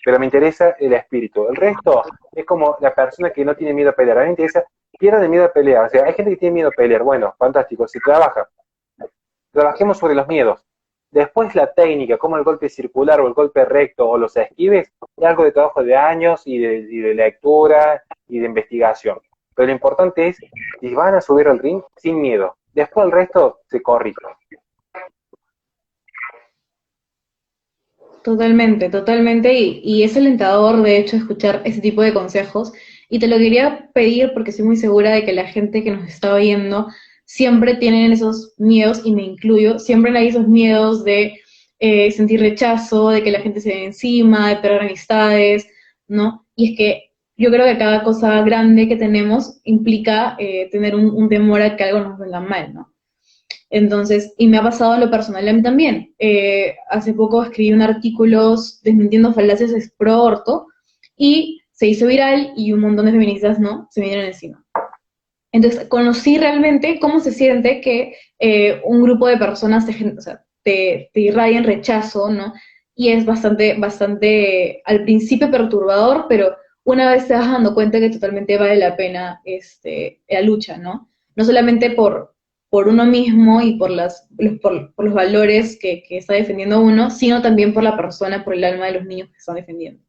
Pero me interesa el espíritu. El resto es como la persona que no tiene miedo a pelear. A mí me interesa, pierde miedo a pelear. O sea, hay gente que tiene miedo a pelear. Bueno, fantástico, si trabaja. Trabajemos sobre los miedos. Después la técnica, como el golpe circular o el golpe recto o los esquives, es algo de trabajo de años y de lectura y de investigación. Pero lo importante es, si van a subir al ring, sin miedo. Después el resto se corrige. Totalmente, totalmente. Y es alentador, de hecho, escuchar ese tipo de consejos. Y te lo quería pedir porque estoy muy segura de que la gente que nos está oyendo siempre tienen esos miedos, y me incluyo, siempre hay esos miedos de sentir rechazo, de que la gente se dé encima, de perder amistades, ¿no? Y es que yo creo que cada cosa grande que tenemos implica tener un temor a que algo nos venga mal, ¿no? Entonces, y me ha pasado a lo personal a mí también. Hace poco escribí un artículo desmintiendo falacias pro aborto y se hizo viral y un montón de feministas no se vinieron encima. Entonces, conocí realmente cómo se siente que un grupo de personas o sea, te irradian rechazo, ¿no? Y es bastante, al principio perturbador, pero una vez te vas dando cuenta que totalmente vale la pena la lucha, ¿no? No solamente por uno mismo y por los valores que está defendiendo uno, sino también por la persona, por el alma de los niños que están defendiendo.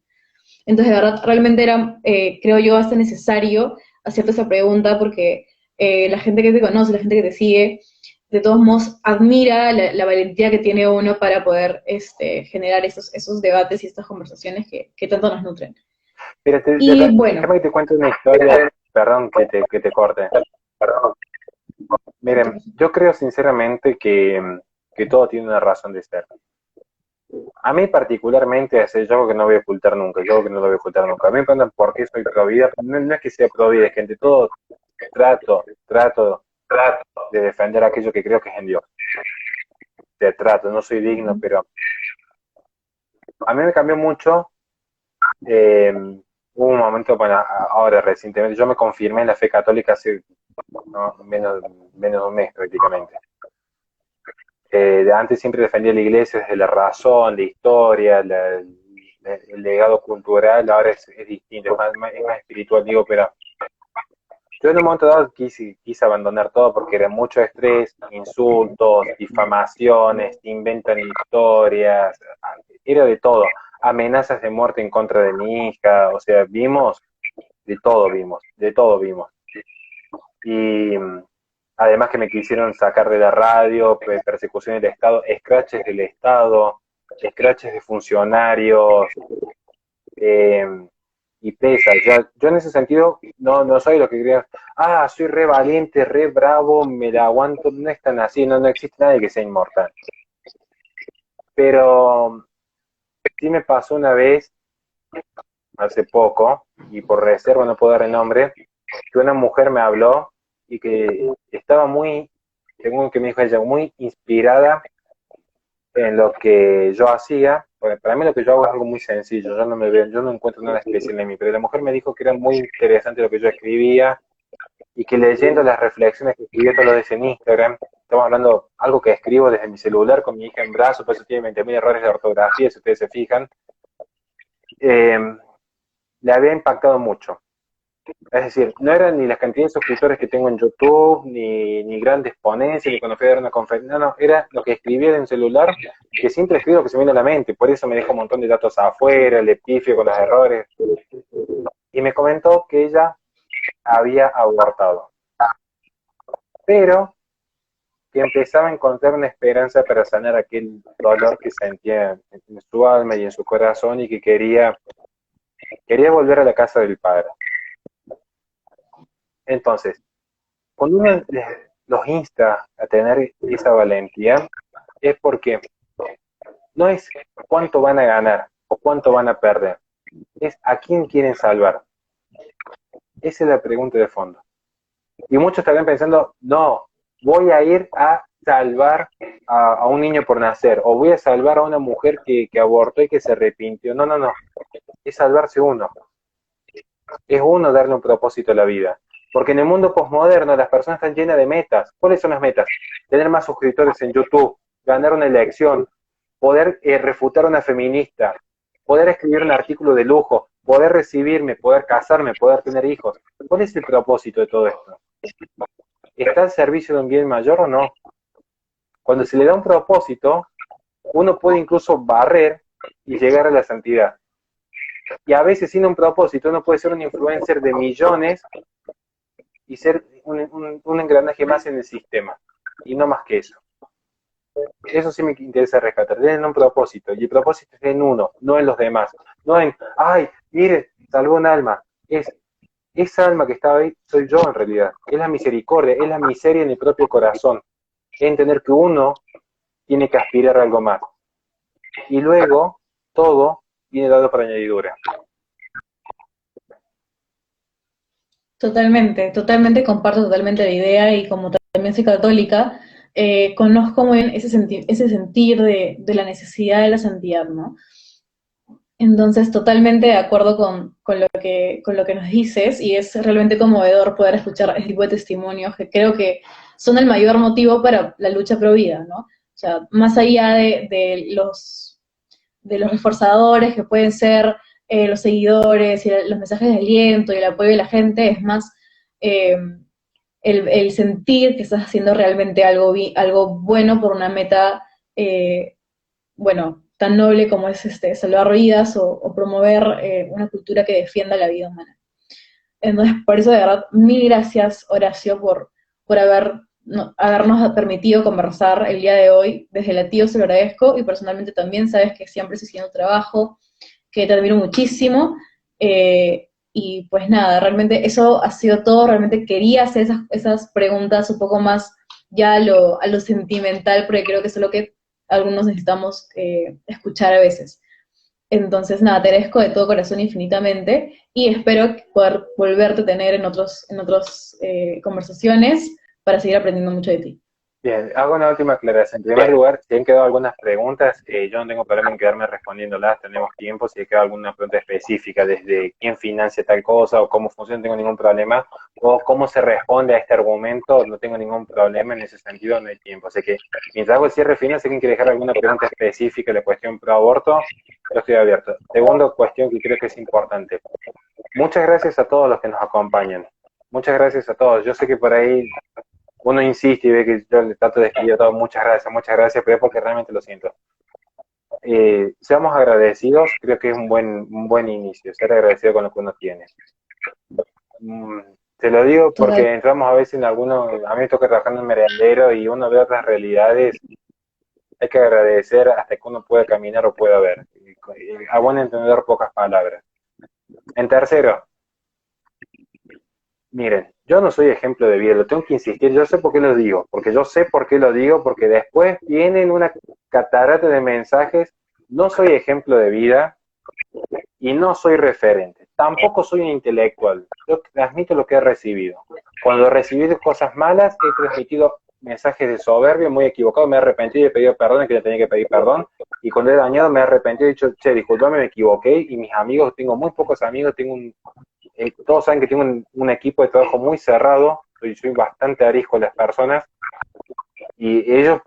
Entonces, de verdad, realmente era, creo yo, hasta necesario hacerte esa pregunta porque la gente que te conoce, la gente que te sigue, de todos modos, admira la valentía que tiene uno para poder generar esos debates y estas conversaciones que tanto nos nutren. Mira, Y bueno, déjame que te cuente una historia, perdón que te corte. Miren, yo creo sinceramente que todo tiene una razón de ser. A mí particularmente, yo algo que no voy a ocultar nunca, yo algo que no lo voy a ocultar nunca. A mí me preguntan por qué soy pro vida, no es que sea pro vida, es que ante todo trato de defender aquello que creo que es en Dios. Te trato, no soy digno, pero a mí me cambió mucho. Hubo un momento, bueno, ahora recientemente, yo me confirmé en la fe católica hace no, menos de un mes prácticamente. De antes siempre defendía la iglesia desde la razón, la historia, el legado cultural, ahora es distinto, es más espiritual, digo, pero yo en un momento dado quise abandonar todo porque era mucho estrés, insultos, difamaciones, inventan historias, era de todo, amenazas de muerte en contra de mi hija, o sea, de todo vimos. Y además que me quisieron sacar de la radio, persecución del Estado, escraches del Estado, escraches de funcionarios, eh, y pesa. Yo en ese sentido no soy lo que crean, soy re valiente, re bravo, me la aguanto, no es tan así, no existe nadie que sea inmortal. Pero sí me pasó una vez, hace poco, y por reserva no puedo dar el nombre, que una mujer me habló y que estaba muy, según que me dijo ella, muy inspirada en lo que yo hacía. Porque para mí lo que yo hago es algo muy sencillo, yo no encuentro nada especial en mí, pero la mujer me dijo que era muy interesante lo que yo escribía y que leyendo las reflexiones que escribía todos los días en Instagram, estamos hablando algo que escribo desde mi celular con mi hija en brazos, por eso tiene 20.000 errores de ortografía, si ustedes se fijan, eh, le había impactado mucho. Es decir, no eran ni las cantidades de suscriptores que tengo en YouTube, ni grandes ponencias, ni cuando fui a dar una conferencia. No, era lo que escribía en un celular, que siempre escribo lo que se me viene a la mente. Por eso me dejo un montón de datos afuera, el epifio con los errores. Y me comentó que ella había abortado, pero que empezaba a encontrar una esperanza para sanar aquel dolor que sentía en su alma y en su corazón y que quería volver a la casa del padre. Entonces, cuando uno los insta a tener esa valentía, es porque no es cuánto van a ganar o cuánto van a perder, es a quién quieren salvar. Esa es la pregunta de fondo. Y muchos estarán pensando, no, voy a ir a salvar a un niño por nacer, o voy a salvar a una mujer que abortó y que se arrepintió. No, es salvarse uno. Es uno darle un propósito a la vida. Porque en el mundo posmoderno las personas están llenas de metas. ¿Cuáles son las metas? Tener más suscriptores en YouTube, ganar una elección, poder refutar a una feminista, poder escribir un artículo de lujo, poder recibirme, poder casarme, poder tener hijos. ¿Cuál es el propósito de todo esto? ¿Está al servicio de un bien mayor o no? Cuando se le da un propósito, uno puede incluso barrer y llegar a la santidad. Y a veces sin un propósito uno puede ser un influencer de millones y ser un engranaje más en el sistema, y no más que eso. Eso sí me interesa rescatar, tienen un propósito, y el propósito es en uno, no en los demás, no en, ay, mire, salvó un alma, esa alma que estaba ahí soy yo en realidad, es la misericordia, es la miseria en el propio corazón, es entender que uno tiene que aspirar a algo más, y luego todo viene dado por añadidura. totalmente comparto totalmente la idea y como también soy católica, conozco muy bien ese sentir de la necesidad de la santidad, ¿no? Entonces, totalmente de acuerdo con lo que nos dices, y es realmente conmovedor poder escuchar este tipo de testimonios que creo que son el mayor motivo para la lucha pro vida, ¿no? O sea, más allá de los reforzadores que pueden ser los seguidores y los mensajes de aliento y el apoyo de la gente, es más eh, el sentir que estás haciendo realmente algo bueno por una meta, bueno, tan noble como es salvar vidas o promover una cultura que defienda la vida humana. Entonces, por eso, de verdad, mil gracias, Horacio, por habernos permitido conversar el día de hoy. Desde Latido se lo agradezco y personalmente también sabes que siempre estoy haciendo trabajo, que te admiro muchísimo. Y pues nada, realmente eso ha sido todo. Realmente quería hacer esas preguntas un poco más ya a lo sentimental, porque creo que eso es lo que algunos necesitamos escuchar a veces. Entonces, nada, te agradezco de todo corazón infinitamente y espero poder volverte a tener en otras conversaciones para seguir aprendiendo mucho de ti. Bien, hago una última aclaración. En primer lugar, si han quedado algunas preguntas, yo no tengo problema en quedarme respondiéndolas, tenemos tiempo. Si hay quedado alguna pregunta específica, desde quién financia tal cosa o cómo funciona, no tengo ningún problema. O cómo se responde a este argumento, no tengo ningún problema, en ese sentido no hay tiempo. Así que, mientras hago el cierre final, si alguien quiere dejar alguna pregunta específica de la cuestión pro aborto, yo estoy abierto. Segunda cuestión que creo que es importante. Muchas gracias a todos los que nos acompañan. Muchas gracias a todos. Yo sé que por ahí uno insiste y ve que yo le trato de escribir a todos muchas gracias, pero es porque realmente lo siento. Seamos agradecidos, creo que es un buen inicio, ser agradecido con lo que uno tiene. Mm, Te lo digo Total, porque entramos a veces en algunos, a mí me toca trabajar en un merendero y uno ve otras realidades, hay que agradecer hasta que uno pueda caminar o pueda ver. A buen entendedor, pocas palabras. En tercero, miren, yo no soy ejemplo de vida, lo tengo que insistir, yo sé por qué lo digo, porque yo sé por qué lo digo, porque después vienen una catarata de mensajes, no soy ejemplo de vida y no soy referente, tampoco soy un intelectual, yo transmito lo que he recibido. Cuando he recibido cosas malas, he transmitido mensajes de soberbia, muy equivocado, me he arrepentido y he pedido perdón, que le tenía que pedir perdón, y cuando he dañado me he arrepentido y he dicho, che, disculpame, me equivoqué, y mis amigos, tengo muy pocos amigos, todos saben que tengo un equipo de trabajo muy cerrado, soy bastante arisco a las personas, y ellos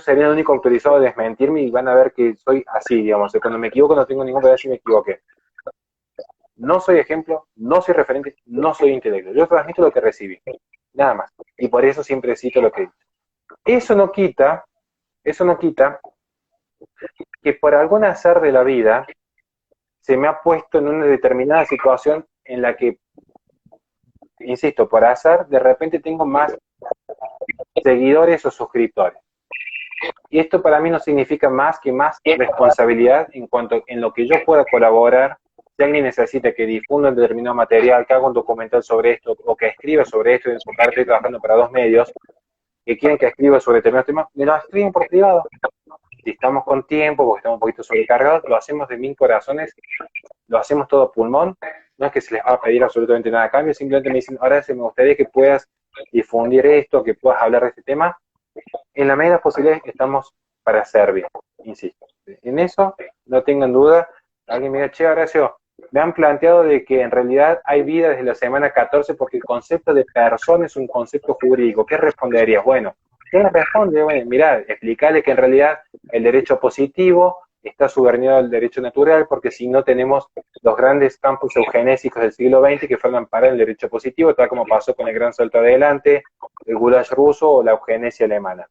serían el único autorizado a desmentirme y van a ver que soy así, digamos, cuando me equivoco no tengo ningún problema si me equivoqué. No soy ejemplo, no soy referente, no soy intelecto. Yo transmito lo que recibí, nada más. Y por eso siempre cito lo que digo. Eso no quita, eso no quita que por algún azar de la vida se me ha puesto en una determinada situación en la que, insisto, por azar, de repente tengo más seguidores o suscriptores. Y esto para mí no significa más que más responsabilidad en cuanto en lo que yo pueda colaborar. Si alguien necesita que difunda un determinado material, que haga un documental sobre esto, o que escriba sobre esto, en su parte estoy trabajando para dos medios, que quieren que escriba sobre determinados temas, me lo escriben por privado. Si estamos con tiempo, porque estamos un poquito sobrecargados, lo hacemos de mil corazones, lo hacemos todo pulmón, no es que se les va a pedir absolutamente nada a cambio, simplemente me dicen, ahora sí me gustaría que puedas difundir esto, que puedas hablar de este tema. En la medida de las posibilidades estamos para servir, insisto. En eso no tengan duda. Alguien me diga, che, Horacio, me han planteado de que en realidad hay vida desde la semana 14 porque el concepto de persona es un concepto jurídico. ¿Qué responderías? Bueno, ¿qué responde? Bueno, mirá, explicarle que en realidad el derecho positivo está subordinado al derecho natural, porque si no tenemos los grandes campos eugenésicos del siglo XX que forman parte del derecho positivo, tal como pasó con el gran salto adelante, el goulash ruso o la eugenesia alemana.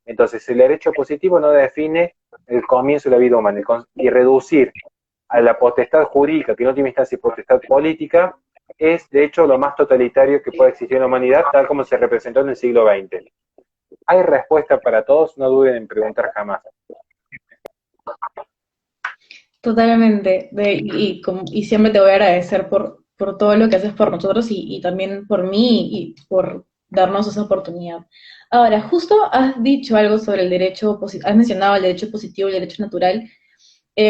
Entonces, el derecho positivo no define el comienzo de la vida humana, y reducir a la potestad jurídica, que no tiene instancia y potestad política, es de hecho lo más totalitario que puede existir en la humanidad, tal como se representó en el siglo XX. Hay respuesta para todos, no duden en preguntar jamás. totalmente. Y siempre te voy a agradecer por todo lo que haces por nosotros y también por mí y por darnos esa oportunidad. Ahora, justo has dicho algo sobre el derecho, has mencionado el derecho positivo y el derecho natural.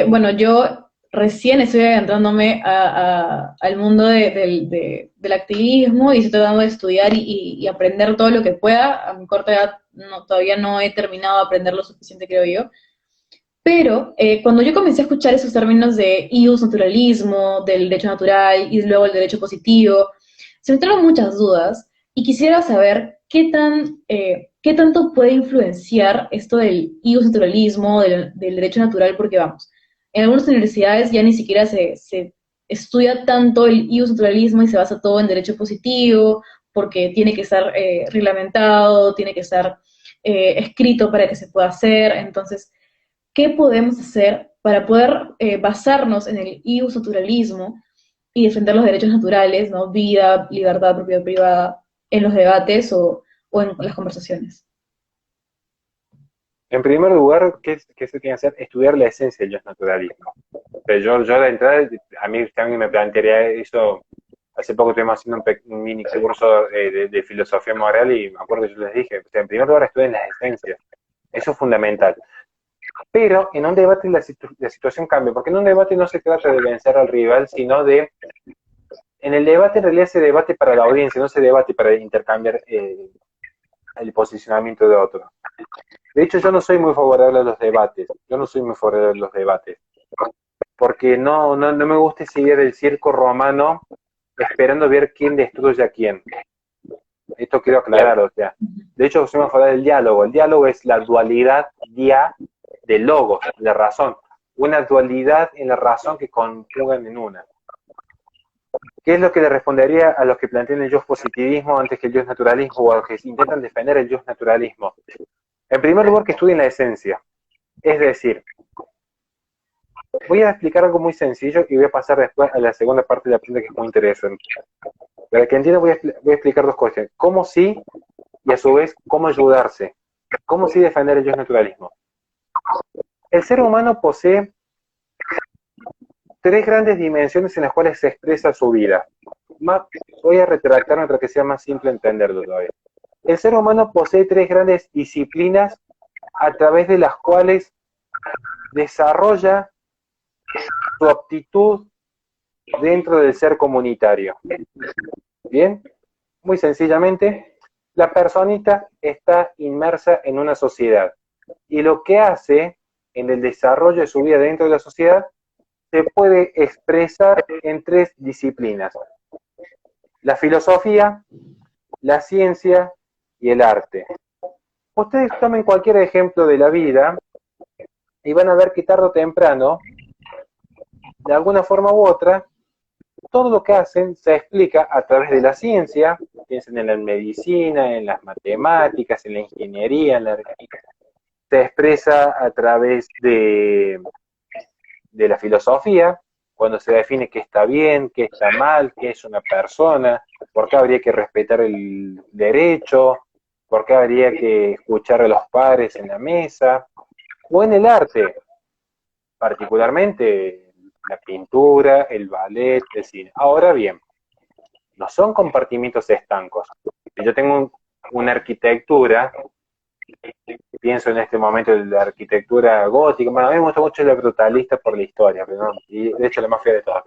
Bueno, yo recién estoy adentrándome al mundo del activismo y estoy tratando de estudiar y aprender todo lo que pueda. A mi corta edad todavía no he terminado de aprender lo suficiente, creo yo. Pero cuando yo comencé a escuchar esos términos de ius naturalismo, del derecho natural y luego el derecho positivo, se me entraron muchas dudas y quisiera saber qué tanto puede influenciar esto del ius naturalismo, del derecho natural, porque vamos, en algunas universidades ya ni siquiera se estudia tanto el ius naturalismo y se basa todo en derecho positivo, porque tiene que estar reglamentado, tiene que estar escrito para que se pueda hacer. Entonces, ¿qué podemos hacer para poder basarnos en el ius naturalismo y defender los derechos naturales, ¿no? Vida, libertad, propiedad privada, en los debates o en las conversaciones? En primer lugar, ¿qué se tiene que hacer? Estudiar la esencia del naturalismo. Pero yo de entrada, a mí también me plantearía eso. Hace poco estuvimos haciendo un mini curso de filosofía moral y me acuerdo que yo les dije, o sea, en primer lugar estudien las esencias. Eso es fundamental. Pero en un debate la situación cambia, porque en un debate no se trata de vencer al rival, sino de... En el debate en realidad se debate para la audiencia, no se debate para intercambiar el posicionamiento de otro. De hecho, yo no soy muy favorable a los debates. Yo no soy muy favorable a los debates. Porque no me gusta seguir el circo romano esperando ver quién destruye a quién. Esto quiero aclararlo. O sea, de hecho, soy muy favorable del diálogo. El diálogo es la dualidad de logos, de razón. Una dualidad en la razón que conjugan en una. ¿Qué es lo que le respondería a los que plantean el yo positivismo antes que el yo naturalismo o a los que intentan defender el yo naturalismo? En primer lugar, que estudien la esencia. Es decir, voy a explicar algo muy sencillo y voy a pasar después a la segunda parte de la pregunta que es muy interesante. Para que entiendan, voy a explicar dos cosas. Cómo sí y a su vez cómo ayudarse. Cómo sí defender el yo naturalismo. El ser humano posee tres grandes dimensiones en las cuales se expresa su vida. Voy a retractarme para que sea más simple entenderlo todavía. El ser humano posee tres grandes disciplinas a través de las cuales desarrolla su aptitud dentro del ser comunitario. Bien, muy sencillamente, la personita está inmersa en una sociedad y lo que hace en el desarrollo de su vida dentro de la sociedad se puede expresar en tres disciplinas: la filosofía, la ciencia y el arte. Ustedes tomen cualquier ejemplo de la vida y van a ver que tarde o temprano, de alguna forma u otra, todo lo que hacen se explica a través de la ciencia. Piensen en la medicina, en las matemáticas, en la ingeniería, se expresa a través de la filosofía, cuando se define qué está bien, qué está mal, qué es una persona, por qué habría que respetar el derecho, por qué habría que escuchar a los padres en la mesa, o en el arte, particularmente la pintura, el ballet, el cine. Ahora bien, no son compartimientos estancos. Si yo tengo una arquitectura, pienso en este momento en la arquitectura gótica, bueno, a mí me gusta mucho la brutalista por la historia, pero no, y de hecho la más fea de todas,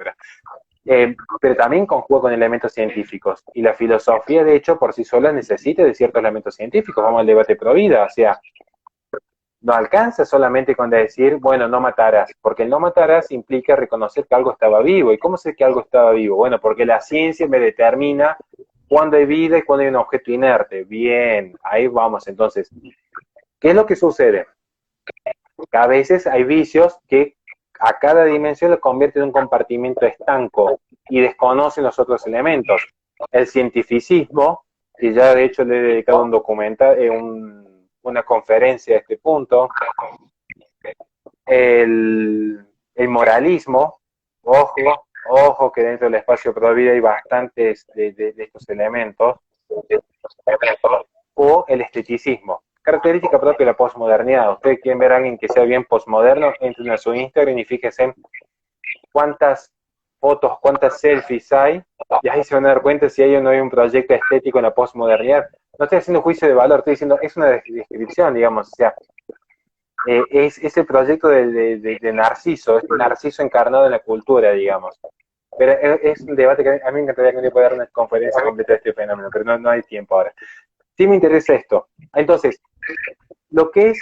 pero también conjuga con elementos científicos, y la filosofía de hecho por sí sola necesita de ciertos elementos científicos. Vamos al debate pro vida, o sea, no alcanza solamente con decir, bueno, no matarás, porque el no matarás implica reconocer que algo estaba vivo. ¿Y cómo sé que algo estaba vivo? Bueno, porque la ciencia me determina cuándo hay vida y cuándo hay un objeto inerte. Bien, ahí vamos. Entonces, ¿qué es lo que sucede? Que a veces hay vicios que a cada dimensión lo convierten en un compartimento estanco y desconocen los otros elementos. El cientificismo, que ya de hecho le he dedicado un documental, una conferencia a este punto, el moralismo, ojo que dentro del espacio pro vida hay bastantes de estos elementos, o el esteticismo, característica propia de la posmodernidad. Ustedes quieren ver a alguien que sea bien posmoderno, entren a su Instagram y fíjense cuántas fotos, cuántas selfies hay, y ahí se van a dar cuenta si hay o no hay un proyecto estético en la posmodernidad. No estoy haciendo juicio de valor, estoy diciendo, es una descripción, digamos, o sea, es el proyecto de Narciso, es Narciso encarnado en la cultura, digamos. Pero es un debate que a mí me encantaría que un día pueda dar una conferencia completa de este fenómeno, pero no hay tiempo ahora. Sí me interesa esto. Entonces, lo que es,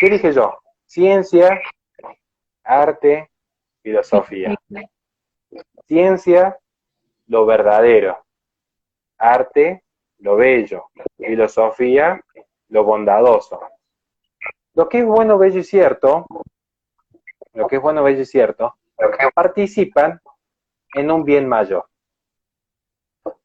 ¿qué dije yo? Ciencia, arte, filosofía. Ciencia, lo verdadero. Arte, lo bello. Filosofía, lo bondadoso. Lo que es bueno, bello y cierto, lo que es bueno, bello y cierto, participan en un bien mayor.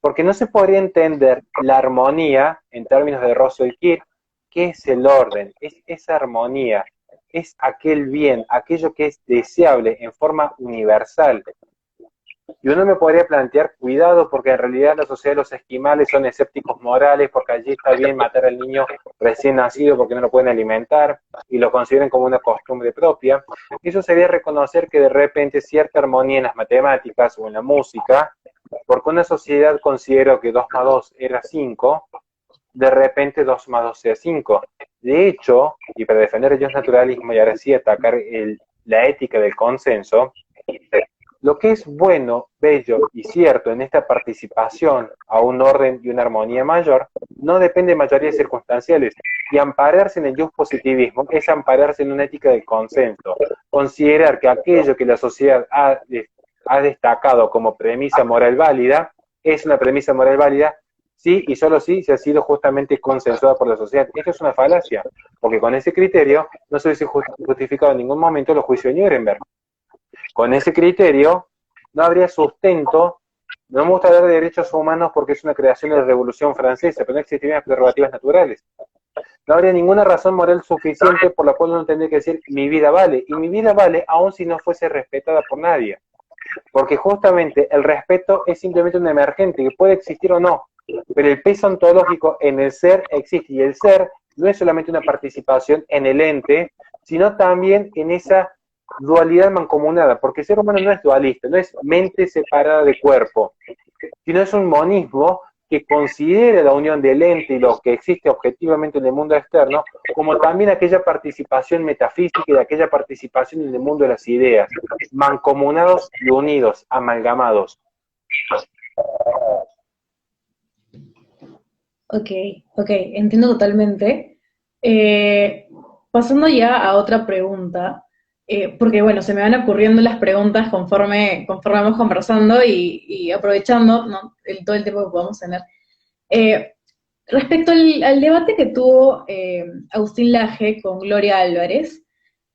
Porque no se podría entender la armonía en términos de Russell Kirk, que es el orden, es esa armonía, es aquel bien, aquello que es deseable en forma universal. Y uno me podría plantear, cuidado, porque en realidad la sociedad de los esquimales son escépticos morales, porque allí está bien matar al niño recién nacido porque no lo pueden alimentar, y lo consideran como una costumbre propia. Eso sería reconocer que de repente cierta armonía en las matemáticas o en la música, porque una sociedad consideró que 2 más 2 era 5, de repente 2 más 2 sea 5. De hecho, y para defender el naturalismo y ahora sí atacar la ética del consenso, lo que es bueno, bello y cierto en esta participación a un orden y una armonía mayor no depende de mayorías circunstanciales. Y ampararse en el positivismo es ampararse en una ética del consenso. Considerar que aquello que la sociedad ha destacado como premisa moral válida es una premisa moral válida sí y solo sí si ha sido justamente consensuada por la sociedad. Esto es una falacia, porque con ese criterio no se hubiese justificado en ningún momento los juicios de Nuremberg. Con ese criterio no habría sustento, no me gusta hablar de derechos humanos porque es una creación de la Revolución Francesa, pero no existirían prerrogativas naturales. No habría ninguna razón moral suficiente por la cual uno tendría que decir mi vida vale, y mi vida vale aun si no fuese respetada por nadie. Porque justamente el respeto es simplemente un emergente que puede existir o no, pero el peso ontológico en el ser existe, y el ser no es solamente una participación en el ente, sino también en esa dualidad mancomunada, porque el ser humano no es dualista, no es mente separada de cuerpo, sino es un monismo que considera la unión del ente y lo que existe objetivamente en el mundo externo, como también aquella participación metafísica y aquella participación en el mundo de las ideas, mancomunados y unidos, amalgamados. Ok, ok, entiendo totalmente. Pasando ya a otra pregunta, porque bueno, se me van ocurriendo las preguntas conforme vamos conversando y aprovechando, ¿no? Todo el tiempo que podamos tener. Eh, Respecto al debate que tuvo Agustín Laje con Gloria Álvarez,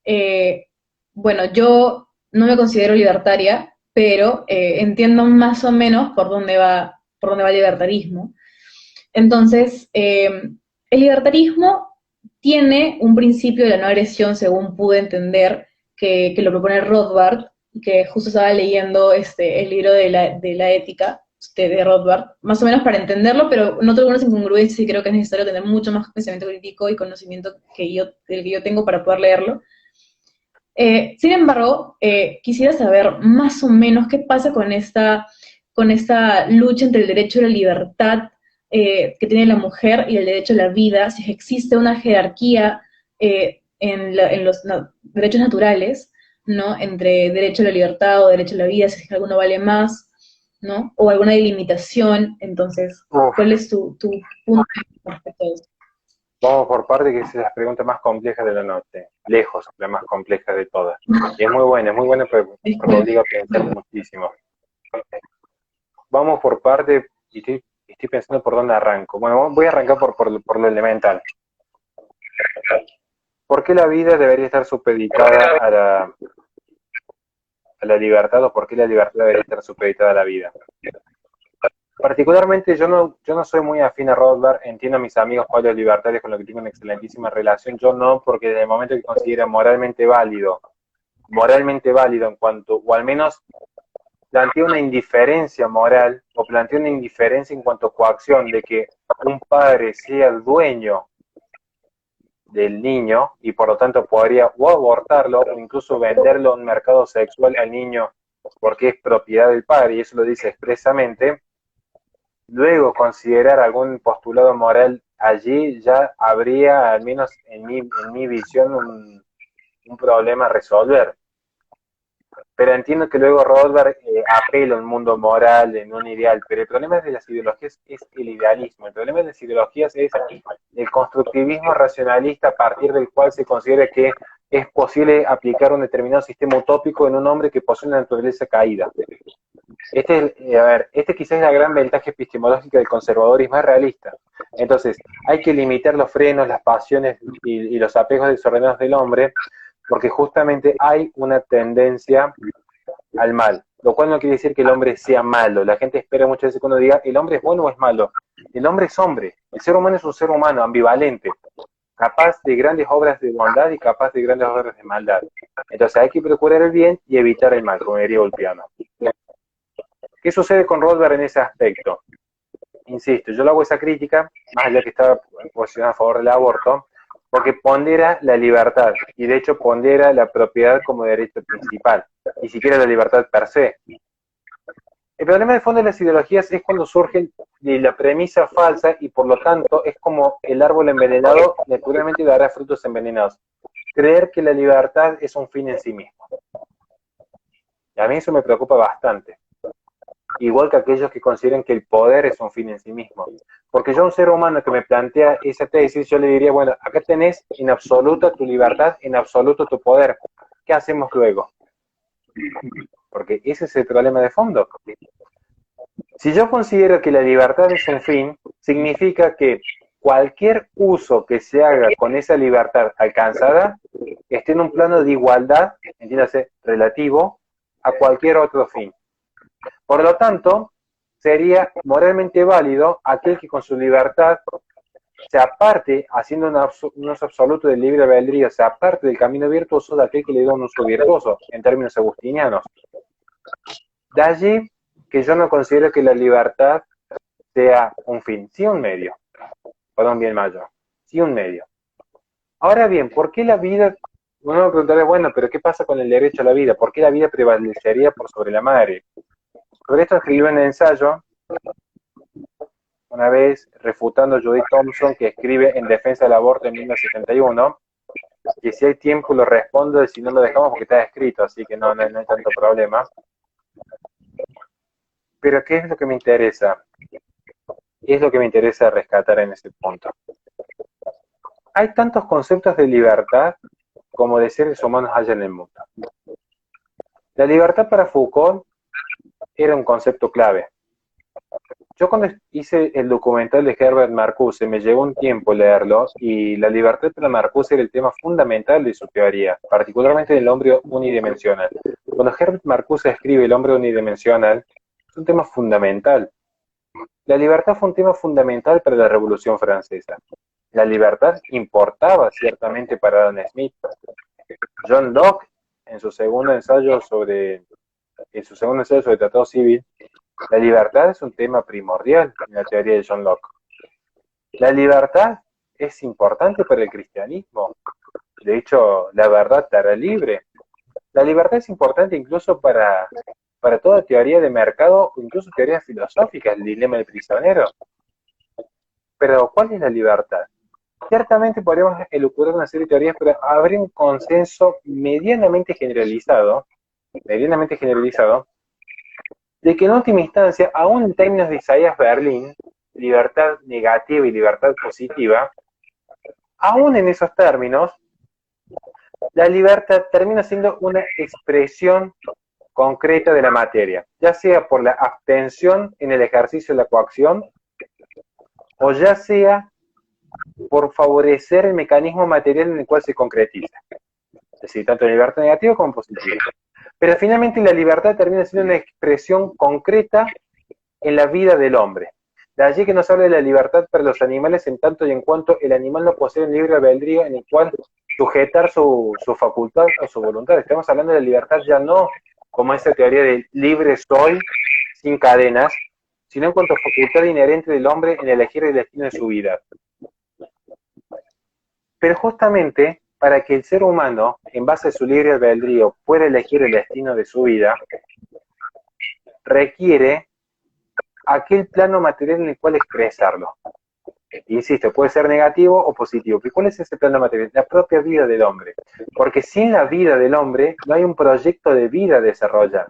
eh, bueno, yo no me considero libertaria, pero entiendo más o menos por dónde va el libertarismo. Entonces, el libertarismo tiene un principio de la no agresión, según pude entender, que lo propone Rothbard, que justo estaba leyendo el libro de la ética de Rothbard, más o menos para entenderlo, pero noto algunas incongruencias y creo que es necesario tener mucho más pensamiento crítico y conocimiento del que yo tengo para poder leerlo. Sin embargo, quisiera saber más o menos qué pasa con esta lucha entre el derecho a la libertad que tiene la mujer y el derecho a la vida, si existe una jerarquía en los derechos naturales, ¿no? Entre derecho a la libertad o derecho a la vida, si es que alguno vale más, ¿no? O alguna delimitación. Entonces, ¿cuál es tu punto respecto a eso? Vamos por parte, que es la pregunta más compleja de la noche, lejos la más compleja de todas. Y es muy buena, pero me obliga a pensar muchísimo. Vamos por parte, y estoy pensando por dónde arranco. Bueno, voy a arrancar por lo elemental. ¿Por qué la vida debería estar supeditada a la libertad, o por qué la libertad debería estar supeditada a la vida? Particularmente yo no soy muy afín a Rothbard, entiendo a mis amigos palios libertarios con los que tengo una excelentísima relación, yo no, porque desde el momento que considera moralmente válido en cuanto, o al menos plantea una indiferencia moral, o plantea una indiferencia en cuanto a coacción, de que un padre sea el dueño del niño y por lo tanto podría o abortarlo o incluso venderlo a un mercado sexual al niño porque es propiedad del padre, y eso lo dice expresamente. Luego considerar algún postulado moral allí ya habría, al menos en mi visión, un problema a resolver. Pero entiendo que luego Rothbard apela a un mundo moral, en un ideal, pero el problema de las ideologías es el idealismo, el problema de las ideologías es el constructivismo racionalista a partir del cual se considera que es posible aplicar un determinado sistema utópico en un hombre que posee una naturaleza caída. Este quizás es la gran ventaja epistemológica del conservadurismo realista. Entonces, hay que limitar los frenos, las pasiones y los apegos desordenados del hombre, porque justamente hay una tendencia al mal, lo cual no quiere decir que el hombre sea malo. La gente espera muchas veces que uno diga, ¿el hombre es bueno o es malo? El hombre es hombre, el ser humano es un ser humano ambivalente, capaz de grandes obras de bondad y capaz de grandes obras de maldad. Entonces hay que procurar el bien y evitar el mal, como diría Ulpiano. ¿Qué sucede con Rothbard en ese aspecto? Insisto, yo le hago esa crítica, más allá que estaba posicionado a favor del aborto, porque pondera la libertad, y de hecho pondera la propiedad como derecho principal, ni siquiera la libertad per se. El problema de fondo de las ideologías es cuando surgen de la premisa falsa y por lo tanto es como el árbol envenenado naturalmente dará frutos envenenados. Creer que la libertad es un fin en sí mismo. Y a mí eso me preocupa bastante. Igual que aquellos que consideran que el poder es un fin en sí mismo. Porque yo a un ser humano que me plantea esa tesis, yo le diría, bueno, acá tenés en absoluto tu libertad, en absoluto tu poder. ¿Qué hacemos luego? Porque ese es el problema de fondo. Si yo considero que la libertad es un fin, significa que cualquier uso que se haga con esa libertad alcanzada esté en un plano de igualdad, entiéndase, relativo, a cualquier otro fin. Por lo tanto, sería moralmente válido aquel que con su libertad se aparte, haciendo un uso absoluto del libre albedrío, se aparte del camino virtuoso de aquel que le da un uso virtuoso, en términos agustinianos. De allí que yo no considero que la libertad sea un fin, sí un medio, para un bien mayor, sí un medio. Ahora bien, ¿por qué la vida? Uno me preguntaría, bueno, pero ¿qué pasa con el derecho a la vida? ¿Por qué la vida prevalecería por sobre la madre? Sobre esto escribí un ensayo, una vez refutando a Judith Thompson, que escribe En defensa del aborto en 1971, que si hay tiempo lo respondo y si no lo dejamos porque está escrito, así que no hay tanto problema. Pero ¿qué es lo que me interesa? ¿Qué es lo que me interesa rescatar en ese punto? Hay tantos conceptos de libertad como de seres humanos hay en el mundo. La libertad para Foucault era un concepto clave. Yo cuando hice el documental de Herbert Marcuse, me llevó un tiempo leerlo, y la libertad para Marcuse era el tema fundamental de su teoría, particularmente del hombre unidimensional. Cuando Herbert Marcuse escribe El hombre unidimensional, es un tema fundamental. La libertad fue un tema fundamental para la Revolución Francesa. La libertad importaba ciertamente para Adam Smith. John Locke, en su segundo ensayo sobre el Tratado Civil, la libertad es un tema primordial en la teoría de John Locke. La libertad es importante para el cristianismo. De hecho, la verdad te hará libre. La libertad es importante incluso para toda teoría de mercado o incluso teorías filosóficas, el dilema del prisionero. Pero, ¿cuál es la libertad? Ciertamente podríamos elucubrar una serie de teorías, pero habría un consenso medianamente generalizado, de que en última instancia, aún en términos de Isaiah Berlin, libertad negativa y libertad positiva, aún en esos términos, la libertad termina siendo una expresión concreta de la materia, ya sea por la abstención en el ejercicio de la coacción, o ya sea por favorecer el mecanismo material en el cual se concretiza. Es decir, tanto libertad negativa como positiva. Pero finalmente la libertad termina siendo una expresión concreta en la vida del hombre. De allí que nos habla de la libertad para los animales en tanto y en cuanto el animal no posee un libre albedrío en el cual sujetar su facultad o su voluntad. Estamos hablando de la libertad ya no como esa teoría de libre soy, sin cadenas, sino en cuanto a facultad inherente del hombre en elegir el destino de su vida. Pero justamente para que el ser humano, en base a su libre albedrío, pueda elegir el destino de su vida, requiere aquel plano material en el cual expresarlo. Insisto, puede ser negativo o positivo. ¿Y cuál es ese plano material? La propia vida del hombre. Porque sin la vida del hombre no hay un proyecto de vida a desarrollar.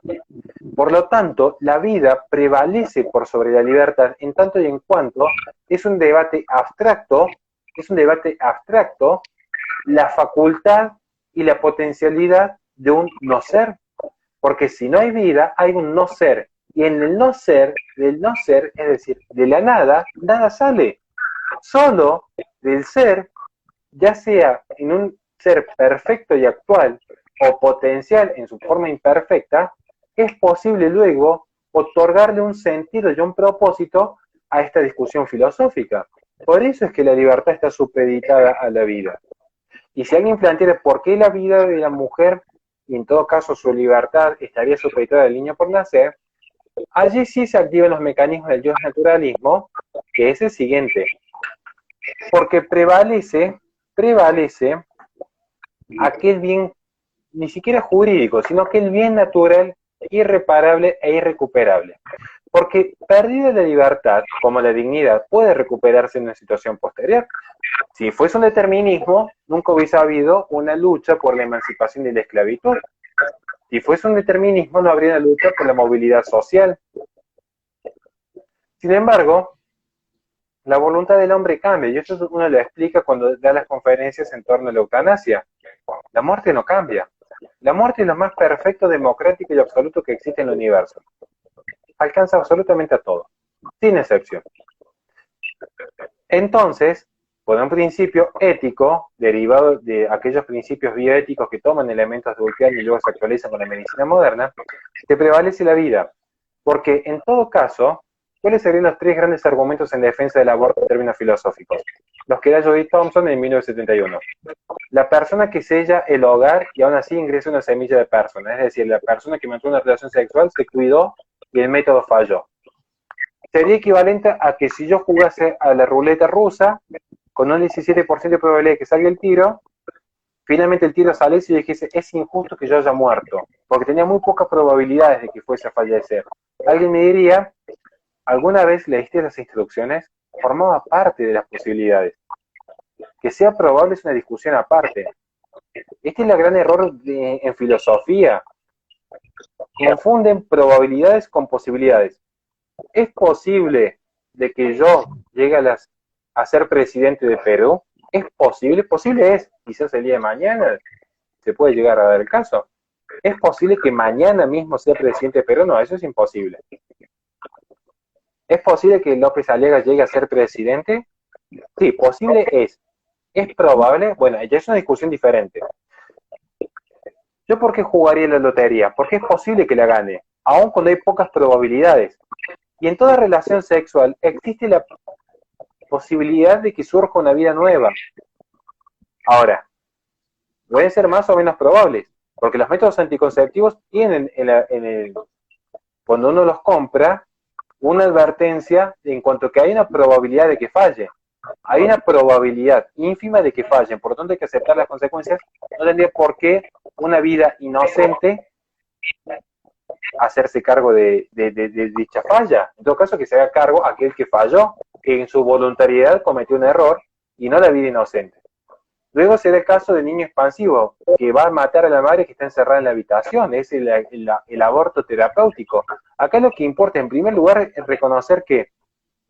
Por lo tanto, la vida prevalece por sobre la libertad en tanto y en cuanto es un debate abstracto la facultad y la potencialidad de un no ser. Porque si no hay vida, hay un no ser. Y en el no ser, del no ser, es decir, de la nada, nada sale. Solo del ser, ya sea en un ser perfecto y actual o potencial en su forma imperfecta, es posible luego otorgarle un sentido y un propósito a esta discusión filosófica. Por eso es que la libertad está supeditada a la vida. Y si alguien plantea por qué la vida de la mujer, y en todo caso su libertad, estaría supeditada al niño por nacer, allí sí se activan los mecanismos del Dios naturalismo, que es el siguiente. Porque prevalece aquel bien, ni siquiera jurídico, sino aquel bien natural, irreparable e irrecuperable. Porque perdida la libertad, como la dignidad, puede recuperarse en una situación posterior. Si fuese un determinismo, nunca hubiese habido una lucha por la emancipación de la esclavitud. Si fuese un determinismo, no habría una lucha por la movilidad social. Sin embargo, la voluntad del hombre cambia, y eso uno lo explica cuando da las conferencias en torno a la eutanasia. La muerte no cambia. La muerte es lo más perfecto, democrático y absoluto que existe en el universo. Alcanza absolutamente a todo, sin excepción. Entonces, por un principio ético, derivado de aquellos principios bioéticos que toman elementos de Vulpian y luego se actualizan con la medicina moderna, te prevalece la vida. Porque en todo caso, ¿cuáles serían los tres grandes argumentos en defensa del aborto en términos filosóficos? Los que da Jodie Thompson en 1971. La persona que sella el hogar y aún así ingresa una semilla de persona, es decir, la persona que mantuvo una relación sexual se cuidó y el método falló. Sería equivalente a que si yo jugase a la ruleta rusa, con un 17% de probabilidad de que salga el tiro, finalmente el tiro sale y yo dijese, es injusto que yo haya muerto, porque tenía muy pocas probabilidades de que fuese a fallecer. Alguien me diría, ¿alguna vez leíste las instrucciones? Formaba parte de las posibilidades. Que sea probable es una discusión aparte. Este es el gran error en filosofía. Confunden probabilidades con posibilidades. ¿Es posible de que yo llegue a ser presidente de Perú? ¿Es posible? Posible es, quizás el día de mañana se puede llegar a dar el caso. ¿Es posible que mañana mismo sea presidente de Perú? No, eso es imposible. ¿Es posible que López Aliaga llegue a ser presidente? Sí, posible es. ¿Es probable? Bueno, ya es una discusión diferente. ¿Yo por qué jugaría la lotería? Porque es posible que la gane, aun cuando hay pocas probabilidades. Y en toda relación sexual existe la posibilidad de que surja una vida nueva. Ahora, pueden ser más o menos probables, porque los métodos anticonceptivos tienen cuando uno los compra, una advertencia en cuanto a que hay una probabilidad de que falle. Hay una probabilidad ínfima de que fallen, por lo tanto hay que aceptar las consecuencias. No tendría por qué una vida inocente hacerse cargo de dicha falla. En todo caso, que se haga cargo aquel que falló, que en su voluntariedad cometió un error y no la vida inocente. Luego se da el caso del niño expansivo, que va a matar a la madre que está encerrada en la habitación, es el aborto terapéutico. Acá lo que importa en primer lugar es reconocer que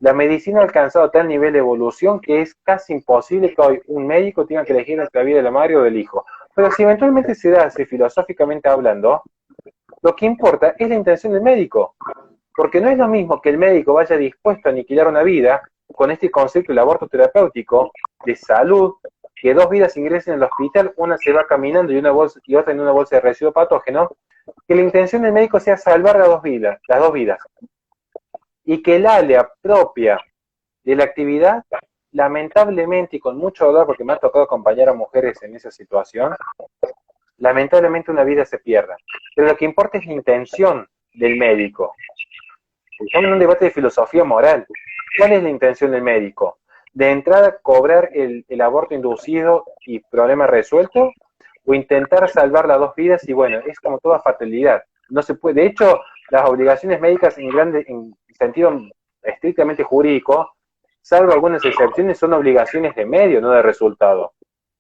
la medicina ha alcanzado tal nivel de evolución que es casi imposible que hoy un médico tenga que elegir entre la vida de la madre o del hijo. Pero si eventualmente se da, filosóficamente hablando, lo que importa es la intención del médico. Porque no es lo mismo que el médico vaya dispuesto a aniquilar una vida con este concepto del aborto terapéutico de salud, que dos vidas ingresen al hospital, una se va caminando y otra en una bolsa de residuo patógeno, que la intención del médico sea salvar las dos vidas. Y que el área propia de la actividad, lamentablemente y con mucho dolor, porque me ha tocado acompañar a mujeres en esa situación, lamentablemente una vida se pierda. Pero lo que importa es la intención del médico. Estamos en un debate de filosofía moral. ¿Cuál es la intención del médico? ¿De entrada cobrar el aborto inducido y problema resuelto? ¿O intentar salvar las dos vidas? Y bueno, es como toda fatalidad. No se puede. De hecho, las obligaciones médicas en sentido estrictamente jurídico salvo algunas excepciones, son obligaciones de medio, no de resultado.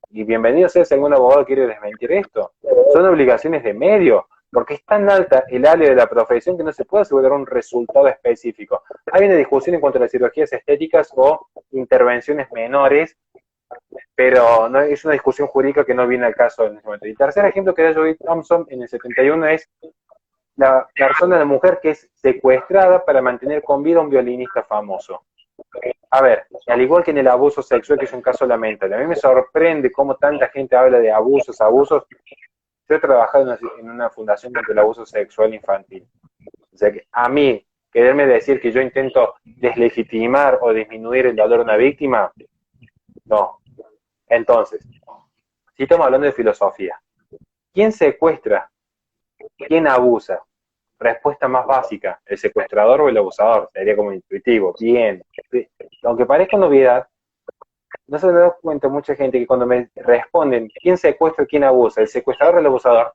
Y bienvenido sea si algún abogado quiere desmentir esto. Son obligaciones de medio, porque es tan alta el área de la profesión que no se puede asegurar un resultado específico. Hay una discusión en cuanto a las cirugías estéticas o intervenciones menores, pero no, es una discusión jurídica que no viene al caso en este momento. Y el tercer ejemplo que da Jodie Thompson en el 71 es la persona, la mujer que es secuestrada para mantener con vida a un violinista famoso. A ver, al igual que en el abuso sexual, que es un caso lamentable, a mí me sorprende cómo tanta gente habla de abusos. Yo he trabajado en una fundación contra el abuso sexual infantil. O sea que a mí, quererme decir que yo intento deslegitimar o disminuir el dolor de una víctima, no. Entonces, si estamos hablando de filosofía, ¿quién secuestra? ¿Quién abusa? Respuesta más básica, ¿el secuestrador o el abusador? Sería como intuitivo, bien. Aunque parezca novedad, no se da cuenta mucha gente que cuando me responden quién secuestra, quién abusa, el secuestrador o el abusador,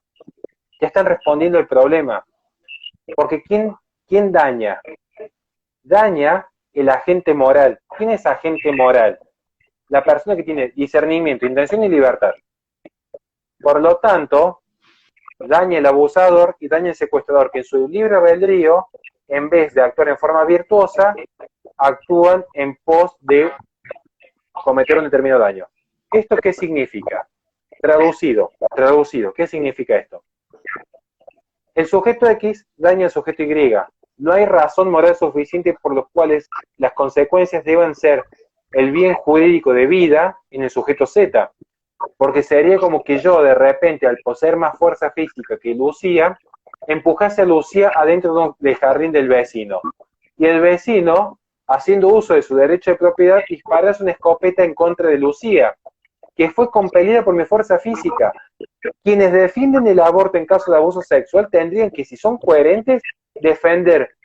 ya están respondiendo el problema. Porque ¿quién daña? Daña el agente moral. ¿Quién es agente moral? La persona que tiene discernimiento, intención y libertad. Por lo tanto, daña el abusador y daña el secuestrador, que en su libre albedrío, en vez de actuar en forma virtuosa, actúan en pos de cometer un determinado daño. ¿Esto qué significa? Traducido, ¿qué significa esto? El sujeto X daña al sujeto Y. No hay razón moral suficiente por los cuales las consecuencias deban ser el bien jurídico de vida en el sujeto Z. Porque sería como que yo, de repente, al poseer más fuerza física que Lucía, empujase a Lucía adentro del jardín del vecino. Y el vecino, haciendo uso de su derecho de propiedad, disparase una escopeta en contra de Lucía, que fue compelida por mi fuerza física. Quienes defienden el aborto en caso de abuso sexual tendrían que, si son coherentes, defender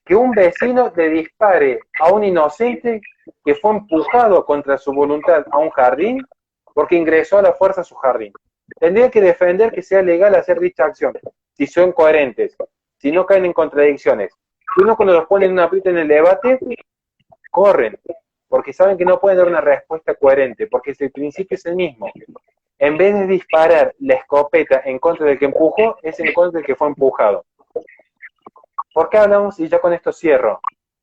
que un vecino le dispare a un inocente que fue empujado contra su voluntad a un jardín porque ingresó a la fuerza a su jardín. Tendrían que defender que sea legal hacer dicha acción, si son coherentes, si no caen en contradicciones. Si uno cuando los pone en una aprieto en el debate, corren, porque saben que no pueden dar una respuesta coherente, porque el principio es el mismo. En vez de disparar la escopeta en contra del que empujó, es en contra del que fue empujado. ¿Por qué hablamos, y ya con esto cierro,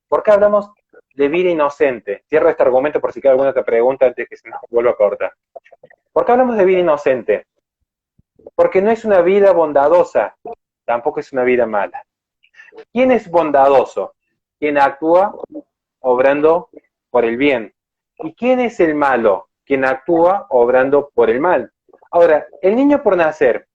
por qué hablamos de vida inocente? Cierro este argumento por si queda alguna otra pregunta antes que se nos vuelva a cortar. ¿Por qué hablamos de vida inocente? Porque no es una vida bondadosa, tampoco es una vida mala. ¿Quién es bondadoso? Quien actúa obrando por el bien. ¿Y quién es el malo? Quien actúa obrando por el mal. Ahora, el niño por nacer,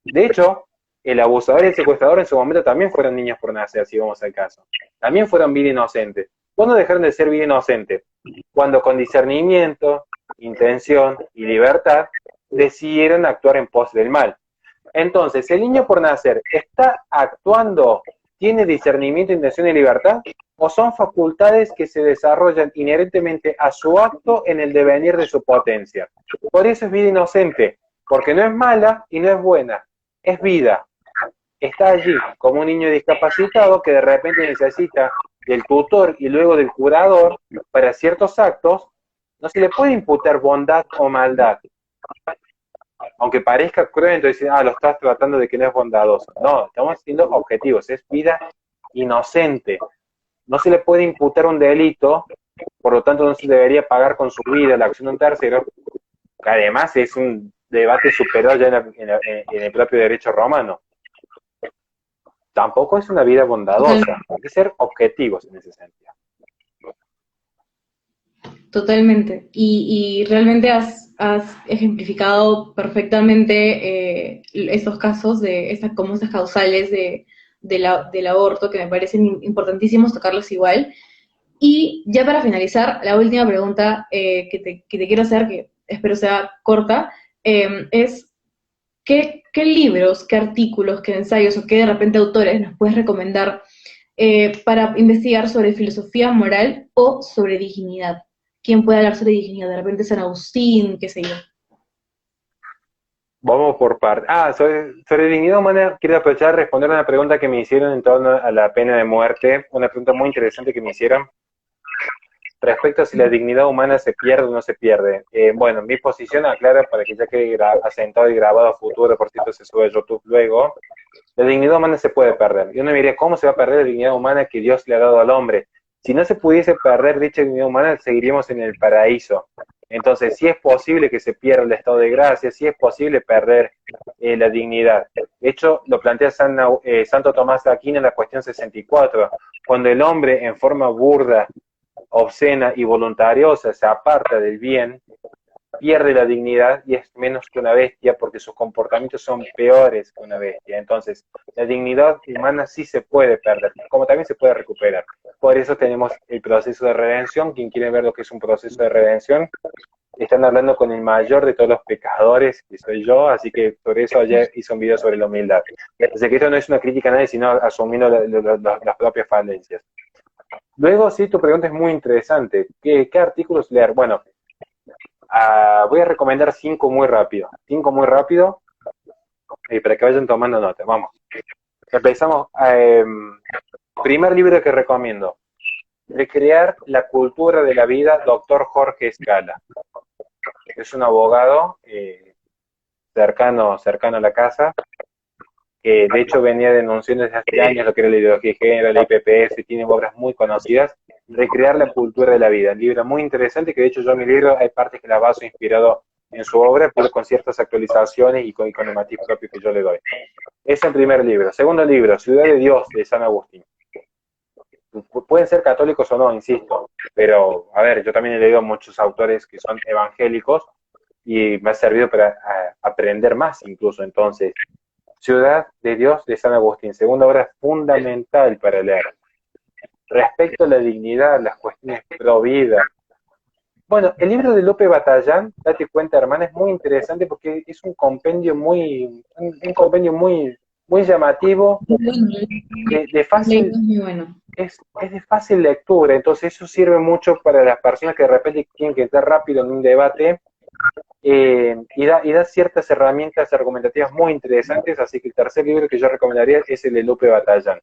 de hecho, el abusador y el secuestrador en su momento también fueron niños por nacer, si vamos al caso. También fueron vida inocente. ¿Cuándo dejaron de ser vida inocente? Cuando con discernimiento, intención y libertad decidieron actuar en pos del mal. Entonces, el niño por nacer está actuando, tiene discernimiento, intención y libertad, o son facultades que se desarrollan inherentemente a su acto en el devenir de su potencia. Por eso es vida inocente, porque no es mala y no es buena, es vida. Está allí como un niño discapacitado que de repente necesita del tutor y luego del curador para ciertos actos. No se le puede imputar bondad o maldad. Aunque parezca cruento decir, lo estás tratando de que no es bondadoso. No, estamos siendo objetivos, es vida inocente. No se le puede imputar un delito, por lo tanto no se debería pagar con su vida la acción de un tercero, que además es un debate superior ya en el propio derecho romano. Tampoco es una vida bondadosa, hay que ser objetivos en ese sentido. Totalmente. Y realmente has ejemplificado perfectamente esos casos, como esas causales del aborto, que me parecen importantísimos tocarlos igual. Y ya para finalizar, la última pregunta que te quiero hacer, que espero sea corta, es ¿qué libros, qué artículos, qué ensayos o qué de repente autores nos puedes recomendar para investigar sobre filosofía moral o sobre dignidad? ¿Quién puede hablar sobre dignidad? De repente San Agustín, qué sé yo. Vamos por partes. Sobre dignidad humana, quiero aprovechar a responder una pregunta que me hicieron en torno a la pena de muerte, una pregunta muy interesante que me hicieron. Respecto a si la dignidad humana se pierde o no se pierde. Bueno, mi posición aclara para que ya quede asentado y grabado a futuro, por cierto se sube a YouTube luego. La dignidad humana se puede perder. Yo no me diría, ¿cómo se va a perder la dignidad humana que Dios le ha dado al hombre? Si no se pudiese perder dicha dignidad humana, seguiríamos en el paraíso. Entonces, sí es posible que se pierda el estado de gracia, sí es posible perder la dignidad. De hecho, lo plantea Santo Tomás de Aquino en la cuestión 64. Cuando el hombre, en forma burda, obscena y voluntariosa, se aparta del bien, pierde la dignidad y es menos que una bestia porque sus comportamientos son peores que una bestia. Entonces, la dignidad humana sí se puede perder, como también se puede recuperar. Por eso tenemos el proceso de redención. Quien quiere ver lo que es un proceso de redención, están hablando con el mayor de todos los pecadores, que soy yo, así que por eso ayer hice un video sobre la humildad. Así que esto no es una crítica a nadie, sino asumiendo las propias falencias. Luego, sí, tu pregunta es muy interesante. ¿Qué artículos leer? Bueno, voy a recomendar 5 muy rápido. 5 muy rápido, para que vayan tomando nota. Vamos. Empezamos. Primer libro que recomiendo. Recrear la cultura de la vida, doctor Jorge Escala. Es un abogado cercano a la casa, que de hecho venía denunciando desde hace años lo que era la ideología de género, la IPPF, tiene obras muy conocidas. Recrear la cultura de la vida, un libro muy interesante que de hecho yo en mi libro hay partes que la baso inspirado en su obra, pero con ciertas actualizaciones y con el matiz propio que yo le doy. Es el primer libro. Segundo libro, Ciudad de Dios, de San Agustín. Pueden ser católicos o no, insisto, pero a ver, yo también he leído a muchos autores que son evangélicos y me ha servido para aprender más incluso. Entonces, Ciudad de Dios de San Agustín, segunda obra fundamental para leer. Respecto a la dignidad, las cuestiones pro vida. Bueno, el libro de Lope Batallán, date cuenta, hermana, es muy interesante porque es un compendio muy llamativo, de fácil, es de fácil lectura, entonces eso sirve mucho para las personas que de repente tienen que estar rápido en un debate, y da ciertas herramientas argumentativas muy interesantes, así que el tercer libro que yo recomendaría es el de Lope Batallán.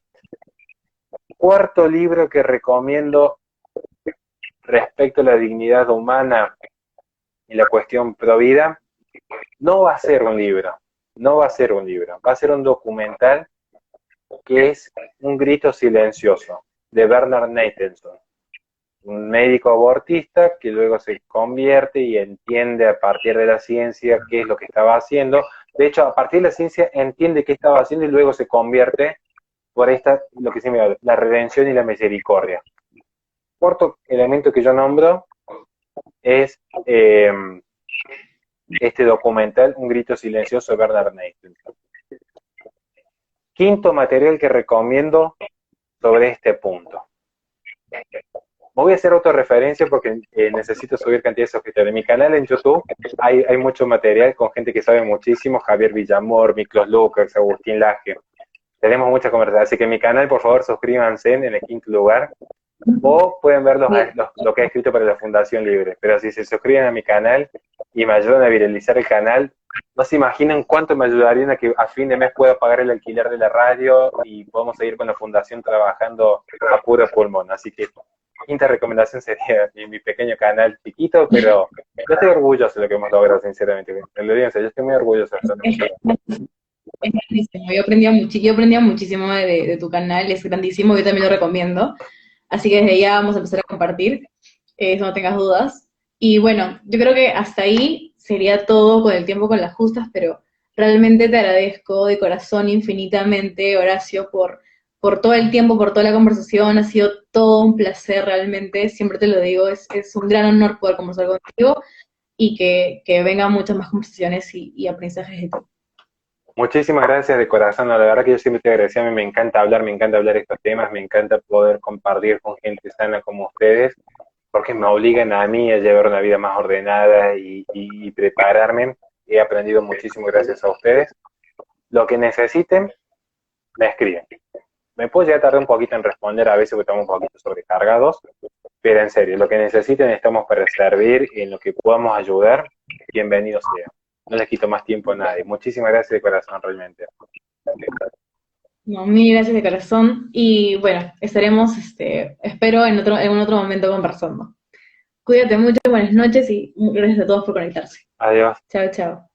Cuarto libro que recomiendo respecto a la dignidad humana y la cuestión pro vida, no va a ser un libro, va a ser un documental que es Un grito silencioso, de Bernard Nathanson, un médico abortista que luego se convierte y entiende a partir de la ciencia qué es lo que estaba haciendo. De hecho, a partir de la ciencia entiende qué estaba haciendo y luego se convierte por lo que se llama la redención y la misericordia. Cuarto elemento que yo nombro es este documental, Un grito silencioso, de Bernard Nathanson. Quinto material que recomiendo sobre este punto. Me voy a hacer autorreferencia porque necesito subir cantidad de suscriptores. En mi canal en YouTube hay mucho material con gente que sabe muchísimo, Javier Villamor, Miklos Lucas, Agustín Laje. Tenemos muchas conversaciones, así que en mi canal, por favor, suscríbanse en el quinto lugar. O pueden ver lo que he escrito para la Fundación Libre. Pero si se suscriben a mi canal y me ayudan a viralizar el canal, no se imaginan cuánto me ayudarían a que a fin de mes pueda pagar el alquiler de la radio y podamos seguir con la Fundación trabajando a puro pulmón. Así que quinta recomendación sería mi pequeño canal chiquito, pero yo estoy orgulloso de lo que hemos logrado, sinceramente. Lo digo en serio, yo estoy muy orgulloso de esto. Es grandísimo, yo aprendía muchísimo de tu canal, es grandísimo, yo también lo recomiendo. Así que desde ya vamos a empezar a compartir, eso no tengas dudas. Y bueno, yo creo que hasta ahí sería todo con el tiempo, con las justas, pero realmente te agradezco de corazón infinitamente, Horacio, por todo el tiempo, por toda la conversación, ha sido todo un placer realmente, siempre te lo digo, es un gran honor poder conversar contigo y que vengan muchas más conversaciones y aprendizajes de ti. Muchísimas gracias de corazón, la verdad que yo siempre te agradecía, a mí me encanta hablar estos temas, me encanta poder compartir con gente sana como ustedes, porque me obligan a mí a llevar una vida más ordenada y prepararme. He aprendido muchísimo gracias a ustedes. Lo que necesiten, me escriben. Me puedo llegar a tardar un poquito en responder a veces porque estamos un poquito sobrecargados, pero en serio, lo que necesiten estamos para servir, en lo que podamos ayudar, bienvenido sea. No les quito más tiempo a nadie. Muchísimas gracias de corazón, realmente. No, mil gracias de corazón. Y bueno, estaremos, espero, en otro momento conversando. Cuídate mucho, buenas noches y gracias a todos por conectarse. Adiós. Chao, chao.